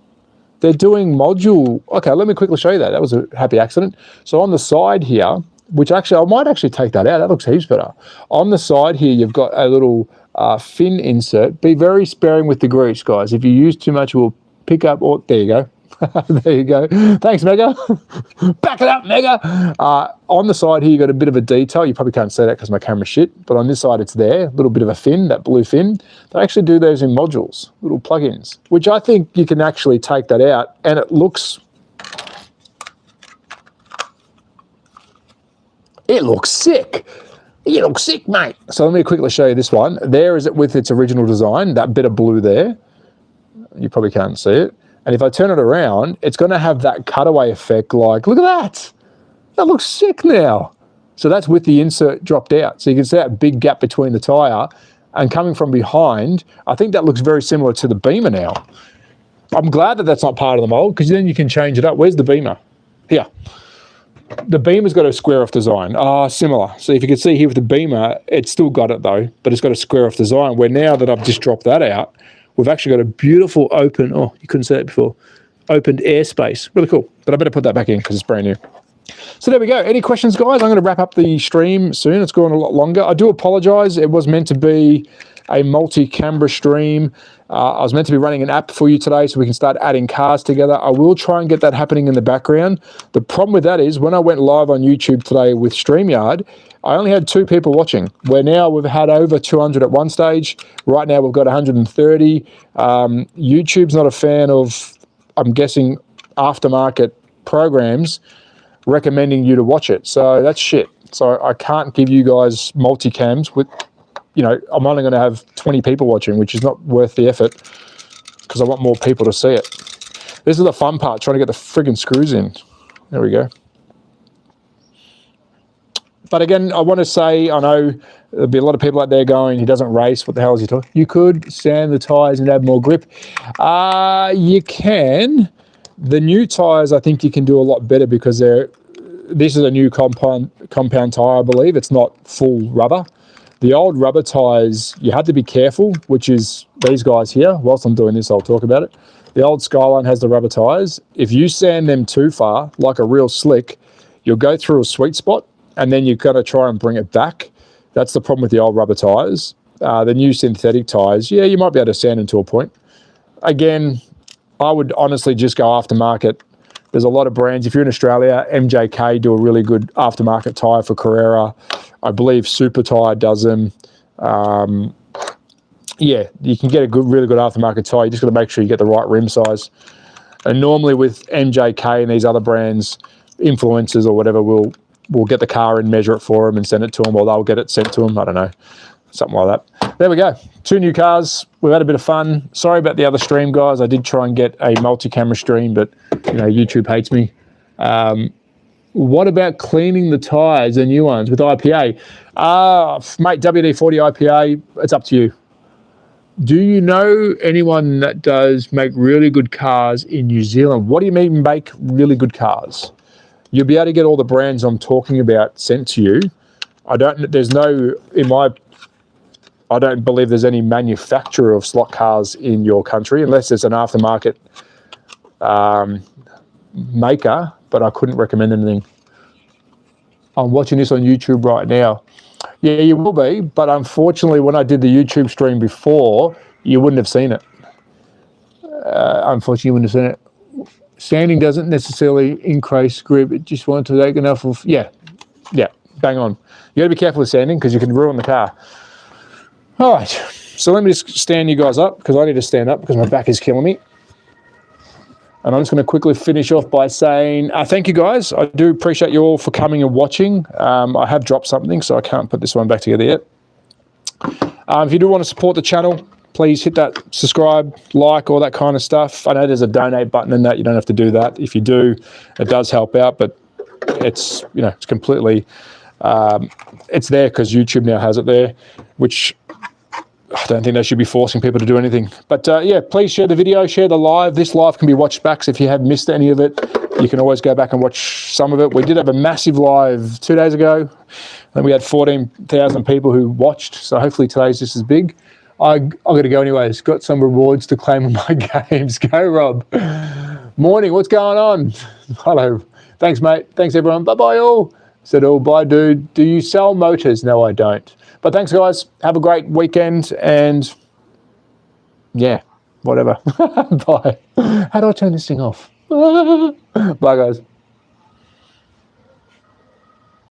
They're doing module. Okay, let me quickly show you that. That was a happy accident. So on the side here, which actually, I might actually take that out. That looks heaps better. On the side here, you've got a little fin insert. Be very sparing with the grease, guys. If you use too much, it will pick up, or there you go. There you go. Thanks, Mega. Back it up, Mega. On the side here, you got a bit of a detail. You probably can't see that because my camera's shit, but on this side, it's there. A little bit of a fin, that blue fin. They actually do those in modules, little plugins, which I think you can actually take that out, and it looks sick. You look sick, mate. So let me quickly show you this one. There is it with its original design, that bit of blue there. You probably can't see it. And if I turn it around, it's going to have that cutaway effect like, look at that. That looks sick now. So that's with the insert dropped out. So you can see that big gap between the tyre and coming from behind, I think that looks very similar to the Beamer now. I'm glad that that's not part of the mold because then you can change it up. Where's the Beamer? Here. The Beamer's got a square off design. Similar. So if you can see here with the Beamer, it's still got it though, but it's got a square off design where now that I've just dropped that out, we've actually got a beautiful open, oh, you couldn't see that before, opened airspace. Really cool. But I better put that back in because it's brand new. So there we go. Any questions, guys? I'm going to wrap up the stream soon. It's going a lot longer. I do apologize. It was meant to be a multi-camera stream. I was meant to be running an app for you today so we can start adding cars together. I will try and get that happening in the background. The problem with that is when I went live on YouTube today with StreamYard, I only had 2 people watching, where now we've had over 200 at one stage. Right now we've got 130. YouTube's not a fan of, I'm guessing, aftermarket programs recommending you to watch it. So that's shit. So I can't give you guys multicams with, you know, I'm only going to have 20 people watching, which is not worth the effort because I want more people to see it. This is the fun part, trying to get the friggin' screws in. There we go. But again, I want to say, I know there'll be a lot of people out there going, he doesn't race, what the hell is he talking? You could sand the tyres and add more grip. You can. The new tyres, I think you can do a lot better because this is a new compound tyre, I believe. It's not full rubber. The old rubber tyres, you had to be careful, which is these guys here. Whilst I'm doing this, I'll talk about it. The old Skyline has the rubber tyres. If you sand them too far, like a real slick, you'll go through a sweet spot and then you've got to try and bring it back. That's the problem with the old rubber tyres. The new synthetic tyres, yeah, you might be able to sand them to a point. Again, I would honestly just go aftermarket. There's a lot of brands. If you're in Australia, MJK do a really good aftermarket tyre for Carrera. I believe Super Tyre does them. Yeah, you can get a really good aftermarket tyre. You just got to make sure you get the right rim size. And normally with MJK and these other brands, influencers or whatever, will get the car and measure it for them and send it to them, or they'll get it sent to them. I don't know, something like that. There we go. 2 new cars. We've had a bit of fun. Sorry about the other stream, guys. I did try and get a multi-camera stream, but you know, YouTube hates me. What about cleaning the tyres, the new ones, with IPA? Mate, WD-40 IPA, it's up to you. Do you know anyone that does make really good cars in New Zealand? What do you mean make really good cars? You'll be able to get all the brands I'm talking about sent to you. I don't believe there's any manufacturer of slot cars in your country, unless it's an aftermarket maker, but I couldn't recommend anything. I'm watching this on YouTube right now. Yeah, you will be, but unfortunately, when I did the YouTube stream before, you wouldn't have seen it. Unfortunately, you wouldn't have seen it. Sanding doesn't necessarily increase grip. It just wants to take enough of, yeah, bang on. You got to be careful with sanding because you can ruin the car. All right, so let me just stand you guys up because I need to stand up because my back is killing me. And I'm just going to quickly finish off by saying thank you, guys. I do appreciate you all for coming and watching. I have dropped something, so I can't put this one back together yet. If you do want to support the channel, please hit that subscribe, like, all that kind of stuff. I know there's a donate button in that. You don't have to do that. If you do, it does help out, but it's, you know, it's completely, it's there because YouTube now has it there, which I don't think they should be forcing people to do anything. But yeah, please share the video, share the live. This live can be watched back, so if you have missed any of it, you can always go back and watch some of it. We did have a massive live 2 days ago, and we had 14,000 people who watched, so hopefully today's just as big. I've got to go anyways. Got some rewards to claim on my games. Go, Rob. Morning, what's going on? Hello. Thanks, mate. Thanks, everyone. Bye-bye, all. Said all. Bye, dude. Do you sell motors? No, I don't. But thanks, guys. Have a great weekend, and yeah, whatever. Bye. How do I turn this thing off? Bye, guys.